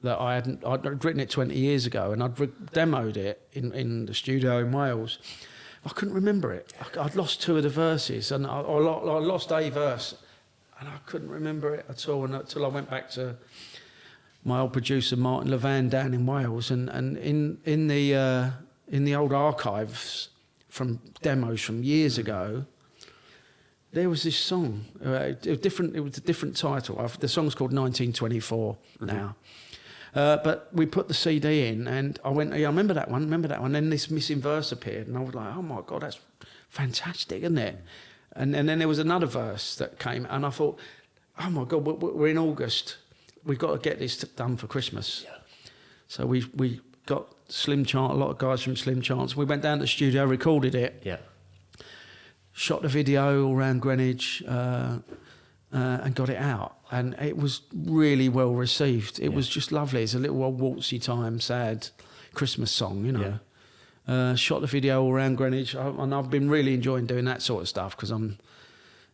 that I'd written it 20 years ago, and I'd demoed it in the studio in Wales. I couldn't remember it. I'd lost 2 of the verses, and I lost a verse, and I couldn't remember it at all until I went back to my old producer Martin Levan down in Wales, and in the old archives from demos from years ago, there was this song. It was a different title. The song's called 1924 now. But we put the CD in, and I went, I remember that one. Then this missing verse appeared, and I was like, oh my God, that's fantastic, isn't it? And then there was another verse that came, and I thought, oh my God, we're in August. We've got to get this done for Christmas. Yeah. So we got Slim Chance, a lot of guys from Slim Chance. We went down to the studio, recorded it. Yeah. Shot the video all around Greenwich, and got it out. And it was really well received. It was just lovely. It's a little old waltzy time, sad Christmas song, Yeah. Shot the video all around Greenwich, and I've been really enjoying doing that sort of stuff because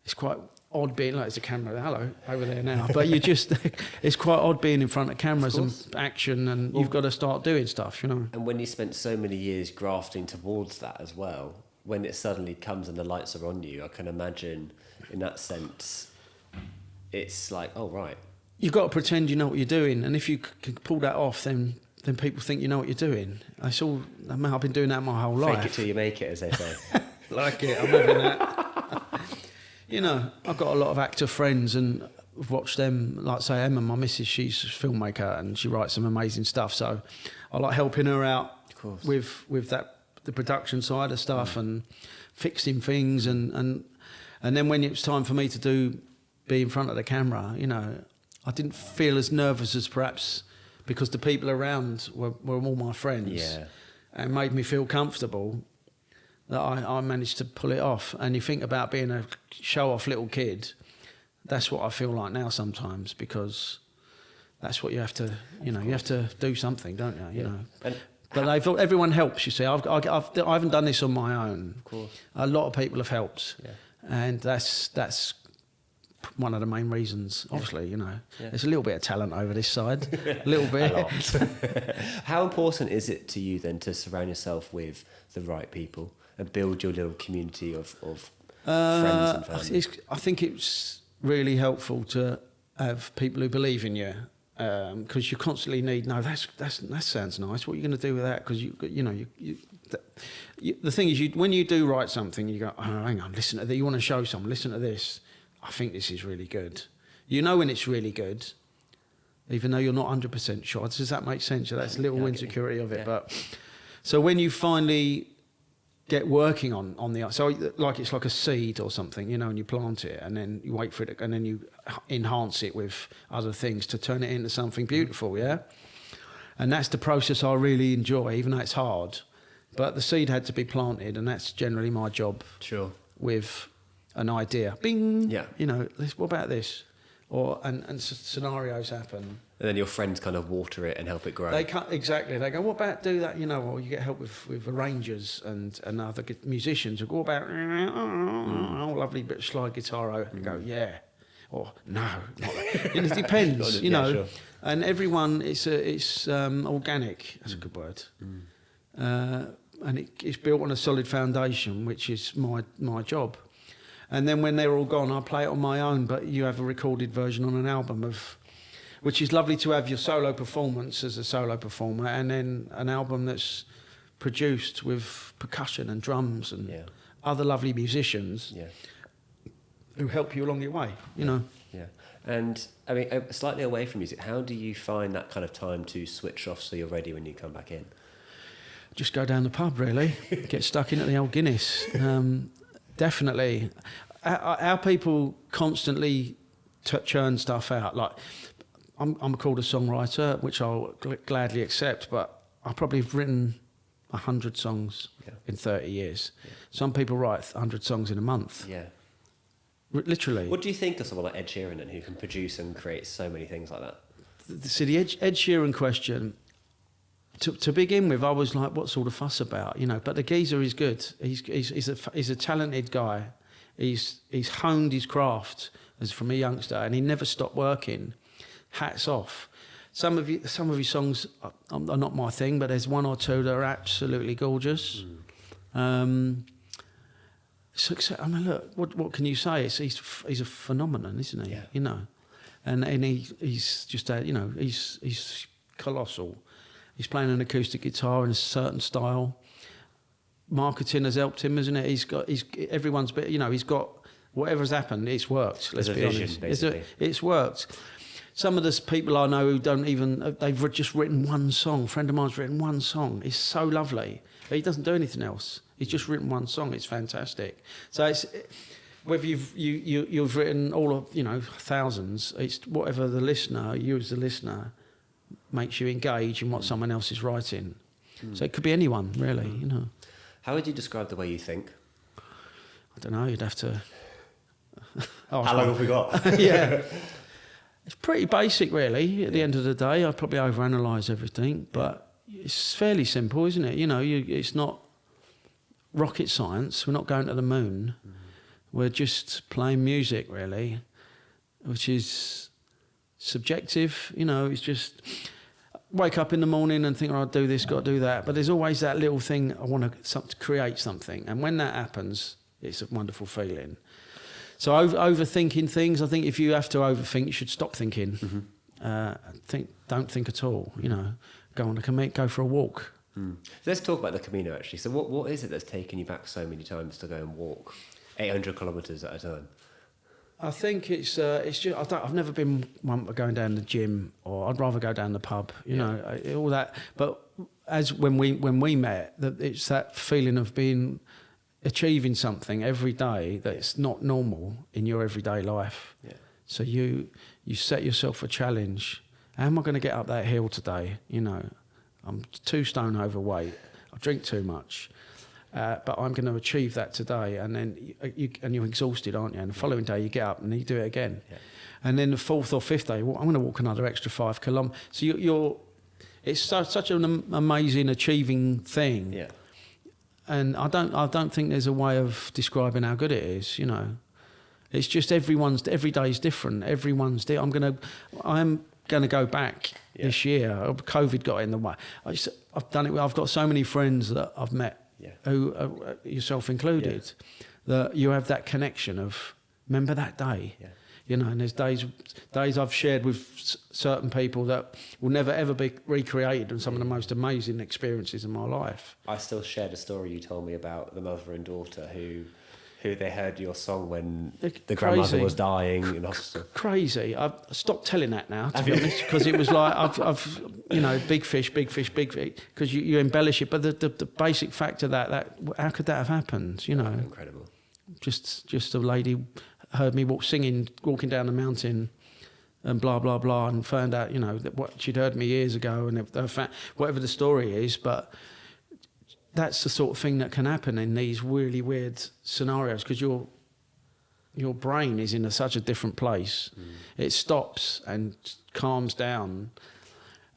it's quite odd being like, there's a camera, hello, over there now. But it's quite odd being in front of cameras and action, and you've got to start doing stuff, And when you spent so many years grafting towards that as well, when it suddenly comes and the lights are on you, I can imagine in that sense, it's like, oh, right. You've got to pretend you know what you're doing, and if you can pull that off, then people think you know what you're doing. I've been doing that my whole life. Fake it till you make it, as they say. Like it, I'm having that. I've got a lot of actor friends, and I've watched them, like say Emma, my missus, she's a filmmaker, and she writes some amazing stuff, so I like helping her out with that, the production side of stuff, and fixing things, and then when it was time for me to be in front of the camera, I didn't feel as nervous as perhaps because the people around were all my friends, and made me feel comfortable that I managed to pull it off. And you think about being a show-off little kid, that's what I feel like now sometimes, because that's what you have to, you have to do something, don't you? But I thought everyone helps. You see, I haven't done this on my own. Of course, a lot of people have helped, and that's one of the main reasons. Obviously, there's a little bit of talent over this side, a little bit. A lot. How important is it to you then to surround yourself with the right people and build your little community of friends and family? I think it's really helpful to have people who believe in you. Because you constantly need, that sounds nice. What are you going to do with that? Because the thing is, when you do write something, you go, oh, hang on, listen to that. You want to show someone, listen to this. I think this is really good. When it's really good, even though you're not 100% sure. Does that make sense? That's a little insecurity of it. Yeah. But so when you finally get working on the, so like it's like a seed or something, and you plant it, and then you wait for it, and then you enhance it with other things to turn it into something beautiful, and that's the process I really enjoy, even though it's hard. But the seed had to be planted, and that's generally my job. Sure. With an idea, bing, what about this, and scenarios happen. And then your friends kind of water it and help it grow. They go, what about do that? Or you get help with arrangers and other musicians who go about, oh, lovely bit of slide guitar. And go, yeah, or no, not that. It depends, Sure. And everyone, it's organic. That's a good word. And it's built on a solid foundation, which is my job. And then when they're all gone, I play it on my own. But you have a recorded version on an album which is lovely to have your solo performance as a solo performer, and then an album that's produced with percussion and drums and other lovely musicians who help you along your way, you know. Yeah. And I mean, slightly away from music, how do you find that kind of time to switch off so you're ready when you come back in? Just go down the pub, really. Get stuck in at the old Guinness. Definitely. Our people constantly churn stuff out. Like, I'm called a songwriter, which I'll gladly accept, but I probably have written 100 songs in 30 years. Yeah. Some people write 100 songs in a month. Yeah. Literally. What do you think of someone like Ed Sheeran, and who can produce and create so many things like that? So the Ed Sheeran question, to begin with, I was like, "What's all the fuss about?" You know. But the geezer is good. He's a talented guy. He's honed his craft as from a youngster, and he never stopped working. Hats off. Some of his songs are not my thing, but there's one or two that are absolutely gorgeous. So, I mean, look, what can you say? He's a phenomenon, isn't he? Yeah. You know, and he's just he's colossal. He's playing an acoustic guitar in a certain style. Marketing has helped him, isn't it? He's got whatever's happened, it's worked. Let's be honest, basically. It's worked. Some of the people I know who they've just written one song. A friend of mine's written one song. It's so lovely. But he doesn't do anything else. He's just written one song. It's fantastic. So it's whether you've written all of thousands. It's whatever you as the listener makes you engage in what someone else is writing. So it could be anyone, really. You know. How would you describe the way you think? I don't know. You'd have to. How long have we got? Yeah. It's pretty basic, really. At the end of the day, I probably overanalyse everything, but it's fairly simple, isn't it? You know, it's not rocket science. We're not going to the moon. We're just playing music, really, which is subjective. You know, it's just wake up in the morning and think, I'll do this, got to do that. But there's always that little thing, I want to create something. And when that happens, it's a wonderful feeling. So overthinking things, I think if you have to overthink, you should stop thinking. Don't think at all. You know, go for a walk. So let's talk about the Camino, actually. So what is it that's taken you back so many times to go and walk 800 kilometres at a time? I think it's just I've never been one for going down the gym, or I'd rather go down the pub. You know, all that. But as when we met, it's that feeling of achieving something every day that's not normal in your everyday life. Yeah. So you set yourself a challenge. How am I going to get up that hill today? You know, I'm 2 stone overweight. I drink too much. But I'm going to achieve that today. And then you're exhausted, aren't you? And the following day you get up and you do it again. Yeah. And then the 4th or 5th day, I'm going to walk another extra 5 kilometres. So it's such an amazing achieving thing. Yeah. And I don't think there's a way of describing how good it is, you know. It's just every day is different. I'm going to go back this year. COVID got in the way. I've done it. I've got so many friends that I've met, who yourself included, that you have that connection of remember that day. Yeah. You know, and there's days I've shared with certain people that will never ever be recreated, and some of the most amazing experiences in my life. I still shared a story you told me about the mother and daughter who they heard your song when the grandmother was dying in hospital. Crazy. I've stopped telling that now, to be honest, because it was like I've big fish, because you embellish it, but the basic fact of that how could that have happened? You know, incredible. Just a lady heard me walking down the mountain and blah, blah, blah, and found out, that what she'd heard me years ago, and whatever the story is, but that's the sort of thing that can happen in these really weird scenarios, because your brain is in such a different place. It stops and calms down.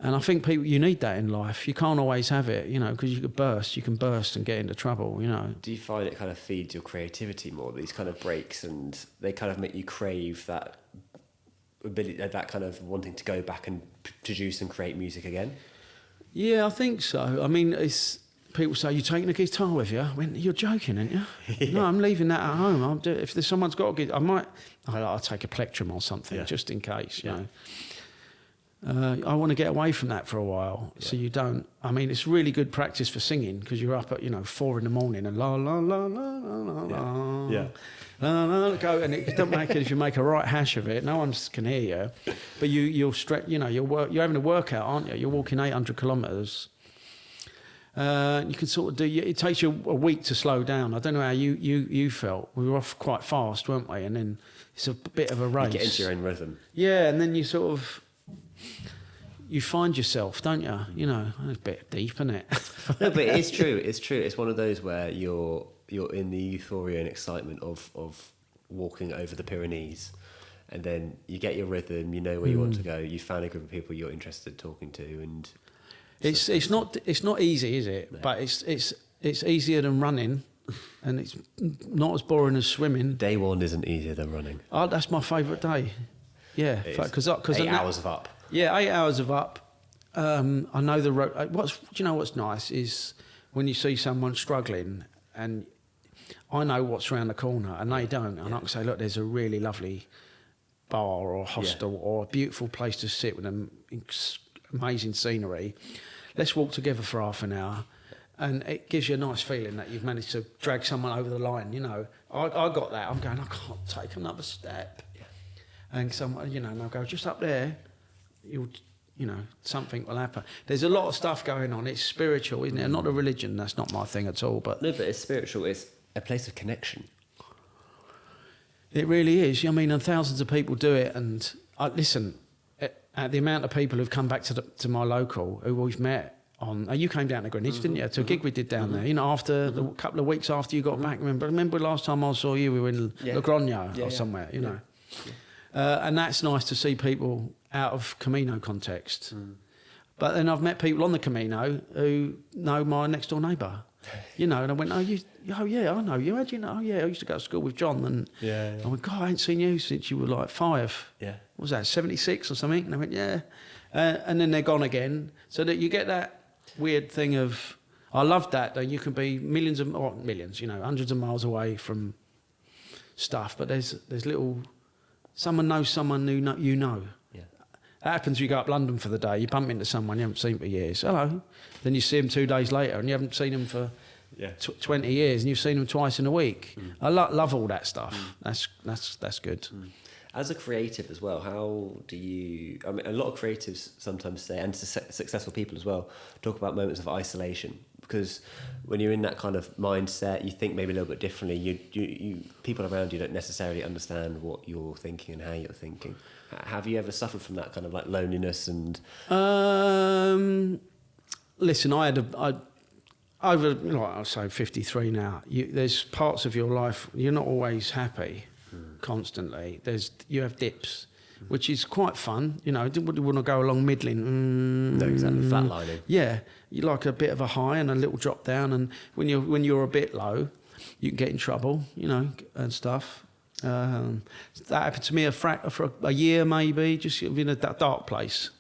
And I think you need that in life. You can't always have it, because you can burst and get into trouble, Do you find it kind of feeds your creativity more, these kind of breaks, and they kind of make you crave that ability, that kind of wanting to go back and produce and create music again? Yeah, I think so. I mean, people say, you're taking a guitar with you? You're joking, aren't you? Yeah. No, I'm leaving that at home. I'll do it. If someone's got a guitar, I'll take a plectrum or something, just in case, you know. I want to get away from that for a while, so you don't. I mean, it's really good practice for singing because you're up at 4 a.m. and la la la la la la Yeah. la la go, and it doesn't make it if you make a right hash of it. No one can hear you, but you're you're having a workout, aren't you? You're walking 800 kilometres. You can sort of do. It takes you a week to slow down. I don't know how you felt. We were off quite fast, weren't we? And then it's a bit of a race. You get into your own rhythm. Yeah, and then you sort of. You find yourself, don't you? It's a bit deep, isn't it? No, but it's true. It's true. It's one of those where you're in the euphoria and excitement of walking over the Pyrenees, and then you get your rhythm. You know where you want to go. You found a group of people you're interested in talking to, and it's not easy, is it? No. But it's easier than running, and it's not as boring as swimming. Day one isn't easier than running. Oh, that's my favourite day. Yeah, because 8 hours of up. Yeah, 8 hours of up. I know the road. Do you know what's nice is when you see someone struggling, and I know what's around the corner, and they don't, and I can say, look, there's a really lovely bar or hostel or a beautiful place to sit with amazing scenery. Let's walk together for half an hour, and it gives you a nice feeling that you've managed to drag someone over the line. I got that. I'm going, I can't take another step, and someone, and they'll go just up there. Something will happen. There's a lot of stuff going on. It's spiritual, isn't it? Not a religion. That's not my thing at all. But no, but it's spiritual. It's a place of connection. It really is. I mean, and thousands of people do it. And listen, at the amount of people who've come back to my local who we've met on. You came down to Greenwich, didn't you? To a gig we did down there. After the couple of weeks after you got back. Remember last time I saw you, we were in Logroño or somewhere. And that's nice to see people out of Camino context. But then I've met people on the Camino who know my next door neighbour, and I went, oh yeah, I know you. How do you know? Oh yeah, I used to go to school with John. And I went, God, I ain't seen you since you were like 5. Yeah. What was that, 76 or something? And I went, yeah. And then they're gone again. So that you get that weird thing of, I love that you can be millions, hundreds of miles away from stuff, but there's little, someone knows someone who you know. That happens when you go up London for the day. You bump into someone you haven't seen for years. Hello. Then you see them 2 days later and you haven't seen them for 20 years and you've seen them twice in a week. I love all that stuff. That's good. As a creative as well, how do you... I mean, a lot of creatives sometimes say, and successful people as well, talk about moments of isolation. Because when you're in that kind of mindset, you think maybe a little bit differently. You people around you don't necessarily understand what you're thinking and how you're thinking. Have you ever suffered from that kind of like loneliness and? Listen, I'll say 53 now. There's parts of your life you're not always happy, constantly. You have dips, which is quite fun. You want to go along middling. No, exactly, flatlining. Yeah, you like a bit of a high and a little drop down, and when you're a bit low, you can get in trouble, and stuff. That happened to me for a year maybe, just in a dark place.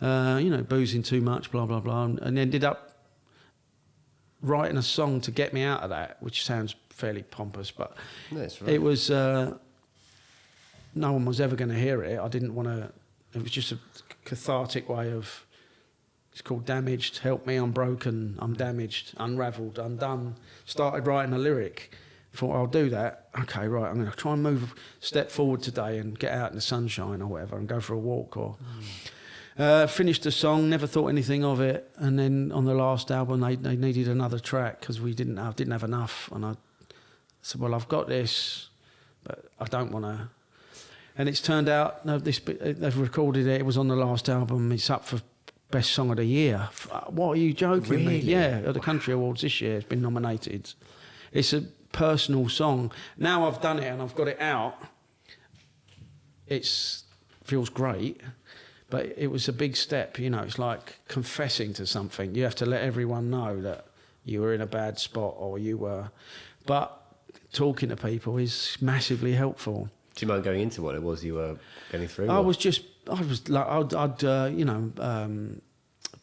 Boozing too much, blah blah blah, and ended up writing a song to get me out of that, which sounds fairly pompous, but it was. No one was ever going to hear it. I didn't want to. It was just a cathartic way of. It's called Damaged. Help me, I'm broken. I'm damaged. Unravelled. Undone. Started writing a lyric. Thought I'll do that. Okay, right. I'm going to try and move a step forward today and get out in the sunshine or whatever and go for a walk. Or finished the song. Never thought anything of it. And then on the last album, they needed another track because I didn't have enough. And I said, well, I've got this, but I don't want to. And it's turned out they've recorded it. It was on the last album. It's up for Best Song of the Year. What are you joking me? Yeah, at the Country Awards this year, it's been nominated. It's a personal song. Now I've done it and I've got it out. It feels great, but it was a big step. It's like confessing to something. You have to let everyone know that you were in a bad spot or you were. But talking to people is massively helpful. Do you mind going into what it was you were getting through? I was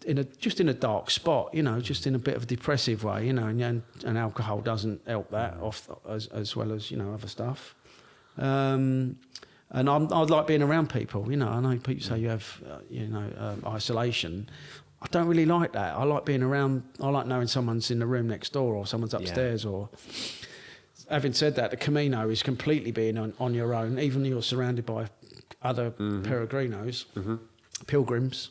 in a dark spot, just in a bit of a depressive way, and alcohol doesn't help that off as well as other stuff. And And I like being around people. You know, I know people say you have, isolation. I don't really like that. I like being around. I like knowing someone's in the room next door or someone's upstairs. Or having said that, the Camino is completely being on your own. Even you're surrounded by other peregrinos, pilgrims,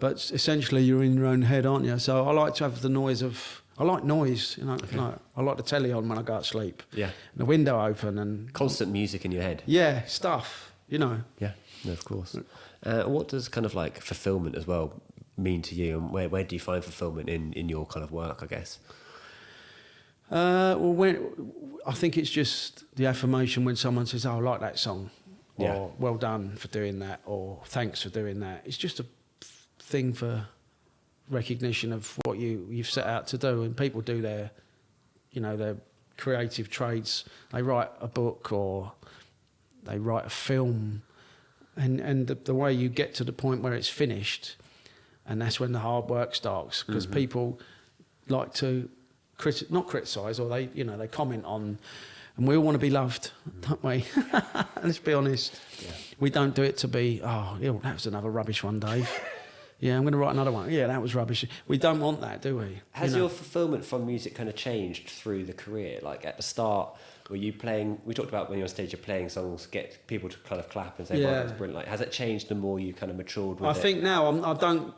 but essentially you're in your own head, aren't you? So I like to have the noise of. I like noise. You know, I like the telly on when I go to sleep. Yeah, and the window open and constant music in your head. Yeah, stuff. You know. Yeah, no, of course. What does kind of like fulfillment as well mean to you, and where do you find fulfillment in your kind of work, I guess? I think it's just the affirmation when someone says, "Oh, I like that song," or "Well done for doing that," or "Thanks for doing that." It's just a thing for recognition of what you've set out to do, and people do their creative trades. They write a book or they write a film, and the way you get to the point where it's finished. And that's when the hard work starts, because people like to not criticise, or they comment on, and we all want to be loved, don't we? Let's be honest. Yeah. We don't do it to be, that was another rubbish one, Dave. Yeah, I'm going to write another one. Yeah, that was rubbish. We don't want that, do we? Has your fulfilment from music kind of changed through the career? Like at the start, were you playing? We talked about when you're on stage, you're playing songs, get people to kind of clap and say, "Wow, that's brilliant." Like, has it changed the more you kind of matured with it? I think now I don't.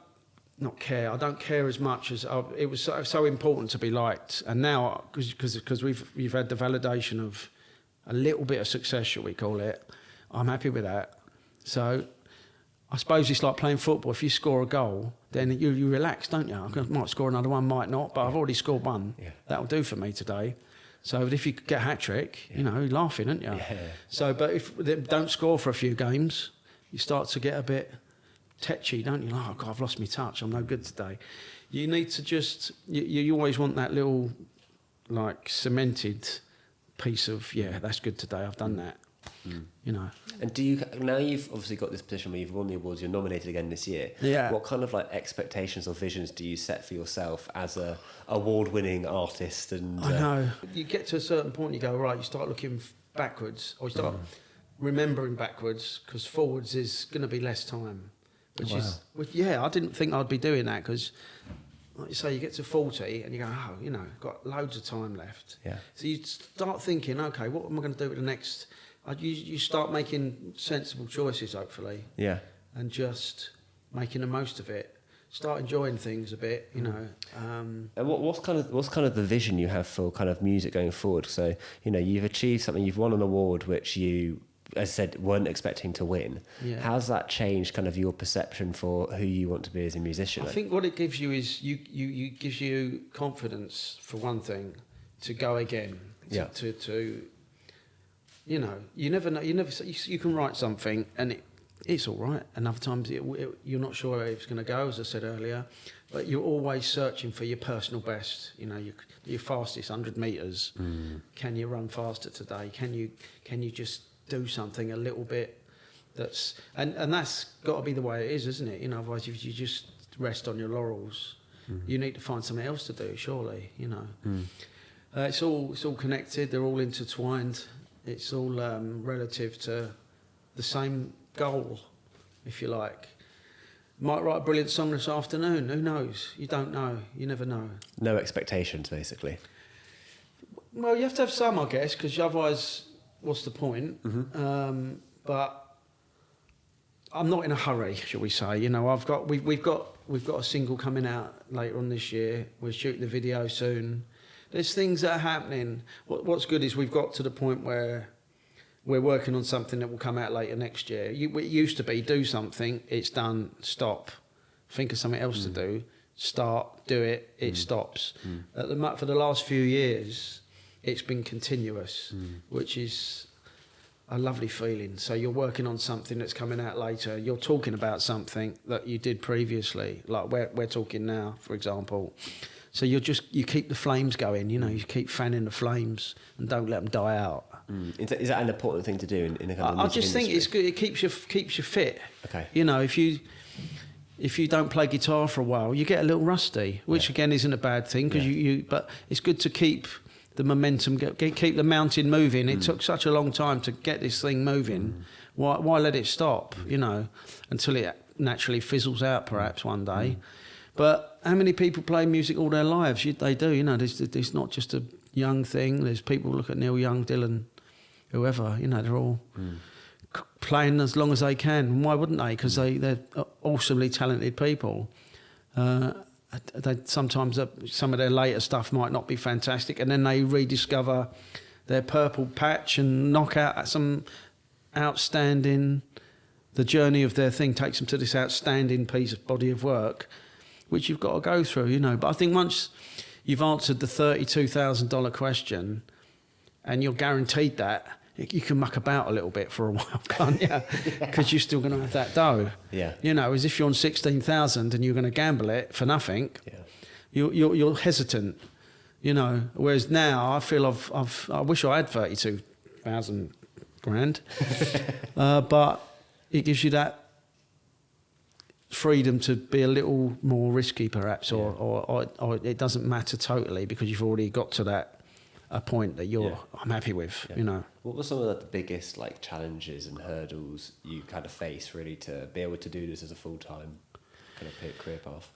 Not care. I don't care as much as it was so important to be liked. And now, because we've had the validation of a little bit of success, shall we call it, I'm happy with that. So I suppose it's like playing football. If you score a goal, then you relax, don't you? I might score another one, might not, but I've already scored one. Yeah. That'll do for me today. So if you get a hat-trick, you're laughing, aren't you? Yeah. So, but if they don't score for a few games, you start to get a bit tetchy, don't you? Oh God, I've lost my touch. I'm no good today. You need to just. You always want that little, like, cemented piece of that's good today. I've done that. You know. And do you now? You've obviously got this position where you've won the awards. You're nominated again this year. Yeah. What kind of like expectations or visions do you set for yourself as a award-winning artist? And I know you get to a certain point, you go right. You start looking backwards, or you start remembering backwards, because forwards is going to be less time. I didn't think I'd be doing that, because, like you say, you get to 40 and you go, got loads of time left. Yeah. So you start thinking, okay, what am I going to do with the next? You start making sensible choices, hopefully. Yeah. And just making the most of it. Start enjoying things a bit, you know. And what's kind of the vision you have for kind of music going forward? So, you've achieved something, you've won an award which you, as I said, weren't expecting to win. Yeah. How's that changed kind of your perception for who you want to be as a musician? I think what it gives you is you gives you confidence, for one thing, to go again. To you never know. You can write something and it's all right, and other times you're not sure how it's going to go, as I said earlier. But you're always searching for your personal best. Your fastest 100 metres. Can you run faster today? Can you just do something a little bit and that's got to be the way it is, isn't it? Otherwise, if you just rest on your laurels, you need to find something else to do, surely. It's all connected, they're all intertwined, it's all relative to the same goal, if you like. Might write a brilliant song this afternoon, who knows? You don't know, you never know. No expectations, basically. Well, you have to have some, I guess, because otherwise, what's the point? But I'm not in a hurry, shall we say? We've got a single coming out later on this year. We're shooting the video soon. There's things that are happening. What's good is we've got to the point where we're working on something that will come out later next year. It used to be do something, it's done, stop. Think of something else to do, start, do it, it stops. For the last few years, it's been continuous, which is a lovely feeling. So you're working on something that's coming out later. You're talking about something that you did previously, like we're talking now, for example. So you keep the flames going, you keep fanning the flames and don't let them die out. Is that an important thing to do in a kind of music I just think industry? It's good. It keeps you fit. Okay. If you don't play guitar for a while, you get a little rusty, which again isn't a bad thing, because but it's good to keep the momentum, keep the mountain moving. It took such a long time to get this thing moving. Why let it stop, you know, until it naturally fizzles out perhaps one day. But how many people play music all their lives? They do, you know, there's not just a young thing. There's people, look at Neil Young, Dylan, whoever, you know, they're all playing as long as they can. Why wouldn't they? Because they're awesomely talented people. Sometimes some of their later stuff might not be fantastic, and then they rediscover their purple patch and knock out some outstanding. The journey of their thing takes them to this outstanding body of work, which you've got to go through, you know. But I think once you've answered the $32,000 question, and you're guaranteed that, you can muck about a little bit for a while, can't you? Because you're still going to have that dough. Yeah. You know, as if you're on 16,000 and you're going to gamble it for nothing. Yeah. You're hesitant, you know. Whereas now I feel I wish I had 32,000 grand, but it gives you that freedom to be a little more risky, perhaps, or it doesn't matter totally because you've already got to a point that I'm happy with, you know. What were some of the biggest like challenges and hurdles you kind of face really to be able to do this as a full-time kind of career path?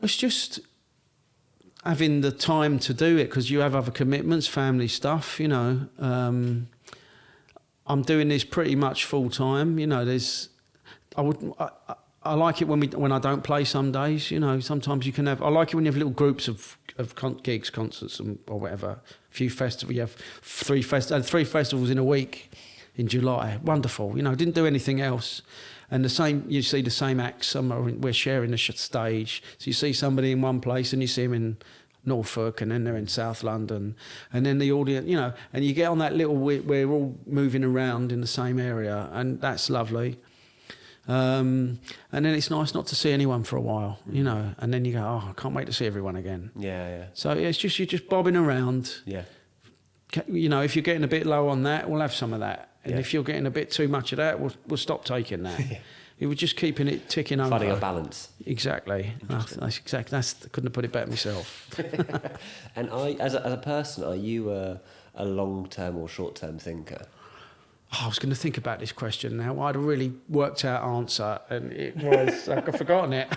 It's just having the time to do it because you have other commitments, family stuff, you know. I'm doing this pretty much full-time, you know. I like it when I don't play some days, you know. Sometimes you can have. I like it when you have little groups of gigs, concerts, or whatever. A few festivals. You have three festivals in a week in July. Wonderful, you know. Didn't do anything else, and you see the same acts. We're sharing the stage, so you see somebody in one place and you see them in Norfolk, and then they're in South London, and then the audience, you know, and you get on that little. We're all moving around in the same area, and that's lovely. And then it's nice not to see anyone for a while, you know, and then you go, I can't wait to see everyone again. Yeah. So it's just, you're just bobbing around. Yeah. You know, if you're getting a bit low on that, we'll have some of that. And if you're getting a bit too much of that, we'll stop taking that. You were just keeping it ticking over. Finding a balance. Exactly. That's exactly. Couldn't have put it better myself. And as a person, are you a long-term or short-term thinker? I was going to think about this question now. I had a really worked out answer, and it was I've forgotten it.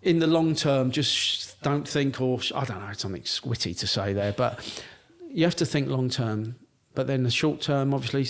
In the long term, just don't think, or I don't know, something witty to say there, but you have to think long term. But then the short term, obviously,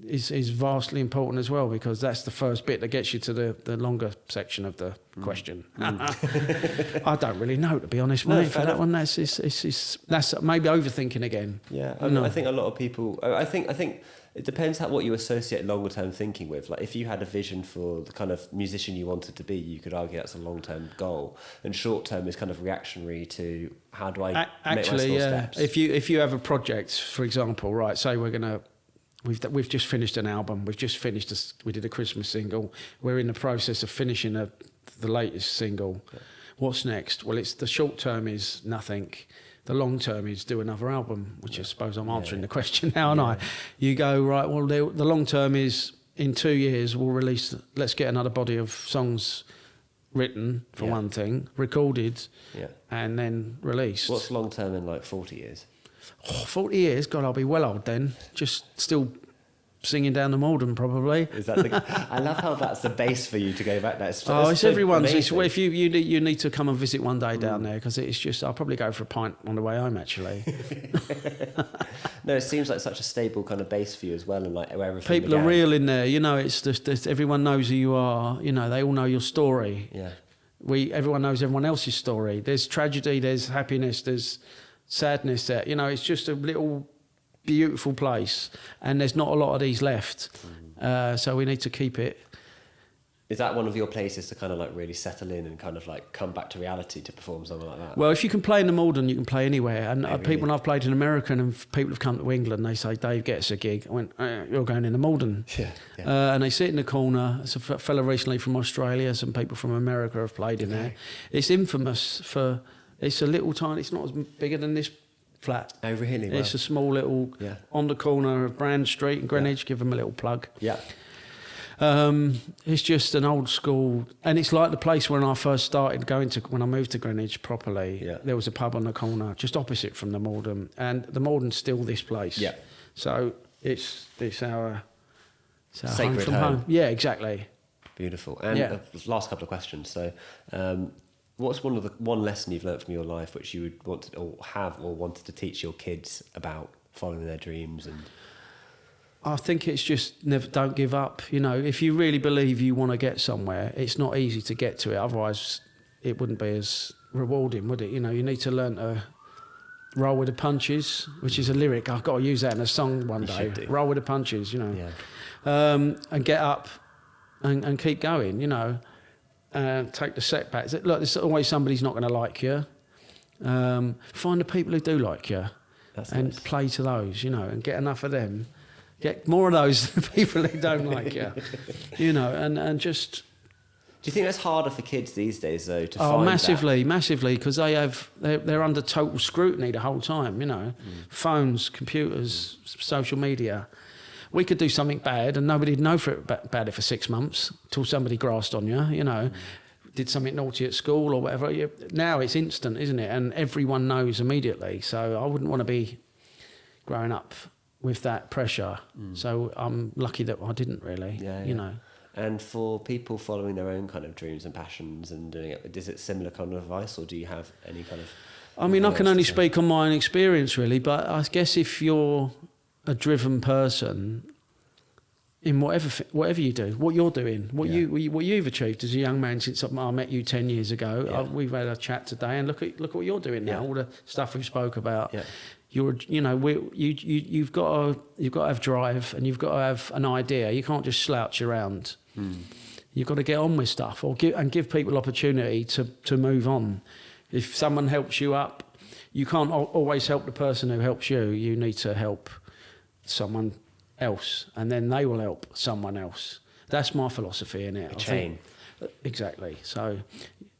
is vastly important as well, because that's the first bit that gets you to the longer section of the question. I don't really know, to be honest, mate. For that one, that's maybe overthinking again. Yeah, I think a lot of people. I think it depends what you associate longer term thinking with. Like, if you had a vision for the kind of musician you wanted to be, you could argue that's a long term goal. And short term is kind of reactionary to how do I make my small steps. If you have a project, for example, right? Say we've just finished an album. We've just finished. We did a Christmas single. We're in the process of finishing the latest single. Okay. What's next? Well, it's the short term is nothing. The long term is do another album, which I suppose I'm answering the question now, aren't I? You go, right, well, the long term is in 2 years we'll release. Let's get another body of songs written for one thing, recorded, and then released. What's long term in like 40 years? 40 years? God, I'll be well old then. Just still singing down the Malden, probably. Is that I love how that's the base for you to go back there. It's everyone's. If you need to come and visit one day down there, because it's just. I'll probably go for a pint on the way home, actually. No, it seems like such a stable kind of base for you as well, and like where everything. People are real in there, you know. It's just everyone knows who you are. You know, they all know your story. Yeah. Everyone knows everyone else's story. There's tragedy. There's happiness. There's sadness there. You know, it's just a little beautiful place, and there's not a lot of these left. So we need to keep it. Is that one of your places to kind of like really settle in and kind of like come back to reality to perform something like that? Well, if you can play in the Malden, you can play anywhere. And when I've played in American and people have come to England, they say, Dave, get us a gig. I went, you're going in the Malden. Yeah. And they sit in the corner. It's a fella recently from Australia. Some people from America have played in there. It's infamous for, it's a little tiny, it's not as bigger than this flat. Oh, really? It's a small little, on the corner of Brand Street in Greenwich. Give them a little plug. Yeah. It's just an old school, and it's like the place when I first started when I moved to Greenwich properly. Yeah. There was a pub on the corner just opposite from the Morden, and the Morden's still this place. Yeah. So it's our Sacred home from home. Yeah, exactly. Beautiful. And last couple of questions. So, what's one lesson you've learned from your life which you would want to, or wanted to teach your kids about following their dreams? And I think it's just don't give up. You know, if you really believe you want to get somewhere, it's not easy to get to it. Otherwise, it wouldn't be as rewarding, would it? You know, you need to learn to roll with the punches, which is a lyric. I've got to use that in a song one day. Roll with the punches, you know. Yeah. And get up and keep going, you know. Take the setbacks. Look, there's always somebody's not going to like you. Find the people who do like you. That's and nice. Play to those, you know, and get enough of them. Get more of those people who don't like you, you know, and just... Do you think that's harder for kids these days, though, to find massively, because they're under total scrutiny the whole time, you know. Phones, computers, social media. We could do something bad and nobody'd know about it for 6 months till somebody grasped on you, you know. Did something naughty at school or whatever. Now it's instant, isn't it? And everyone knows immediately. So I wouldn't want to be growing up with that pressure. So I'm lucky that I didn't really, you know. And for people following their own kind of dreams and passions and doing it, is it similar kind of advice, or do you have any kind of... I mean, I can only speak on my own experience, really, but I guess if you're a driven person in whatever you do, what you're doing, what you've achieved as a young man since I met you 10 years ago, we've had a chat today, and look at what you're doing now, all the stuff we spoke about. Yeah. You've got to have drive, and you've got to have an idea. You can't just slouch around. You've got to get on with stuff, give people opportunity to move on. If someone helps you up, you can't always help the person who helps you. You need to help someone else, and then they will help someone else. That's my philosophy in it. A chain. Exactly. So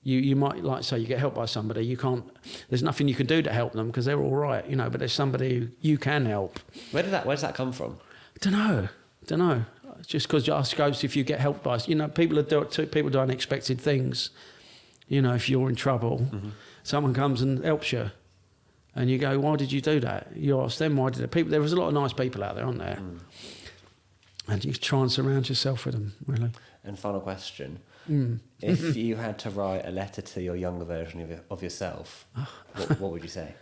you might, like say, you get helped by somebody, you can't, there's nothing you can do to help them because they're all right, you know, but there's somebody who you can help. Where does that come from? Don't know. Just because I suppose if you get helped by, you know, people do unexpected things. You know, if you're in trouble, someone comes and helps you, and you go, "Why did you do that?" You ask them, "Why did it?" There was a lot of nice people out there, aren't there? And you try and surround yourself with them, really. And final question: if you had to write a letter to your younger version of yourself, what would you say?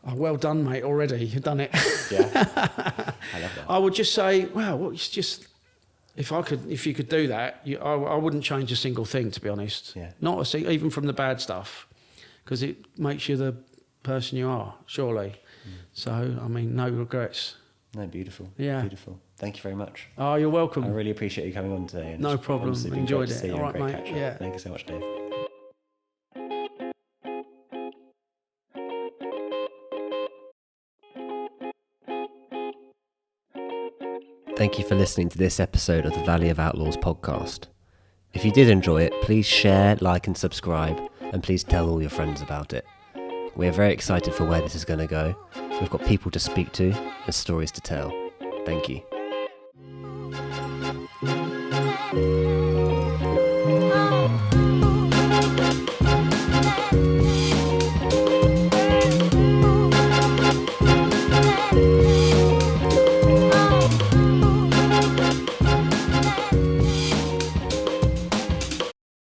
Oh, well done, mate, already. You've done it. Yeah. I love that. I would just say, well, it's just, if you could do that, I wouldn't change a single thing, to be honest. Yeah. Not even from the bad stuff, because it makes you the person you are, surely. So, I mean, no regrets. No, beautiful. Yeah. Beautiful. Thank you very much. Oh, you're welcome. I really appreciate you coming on today. And no problem. Enjoyed it. All right, mate. Yeah. Thank you so much, Dave. Thank you for listening to this episode of the Valley of Outlaws podcast. If you did enjoy it, please share, like and subscribe, and please tell all your friends about it. We're very excited for where this is going to go. We've got people to speak to and stories to tell. Thank you.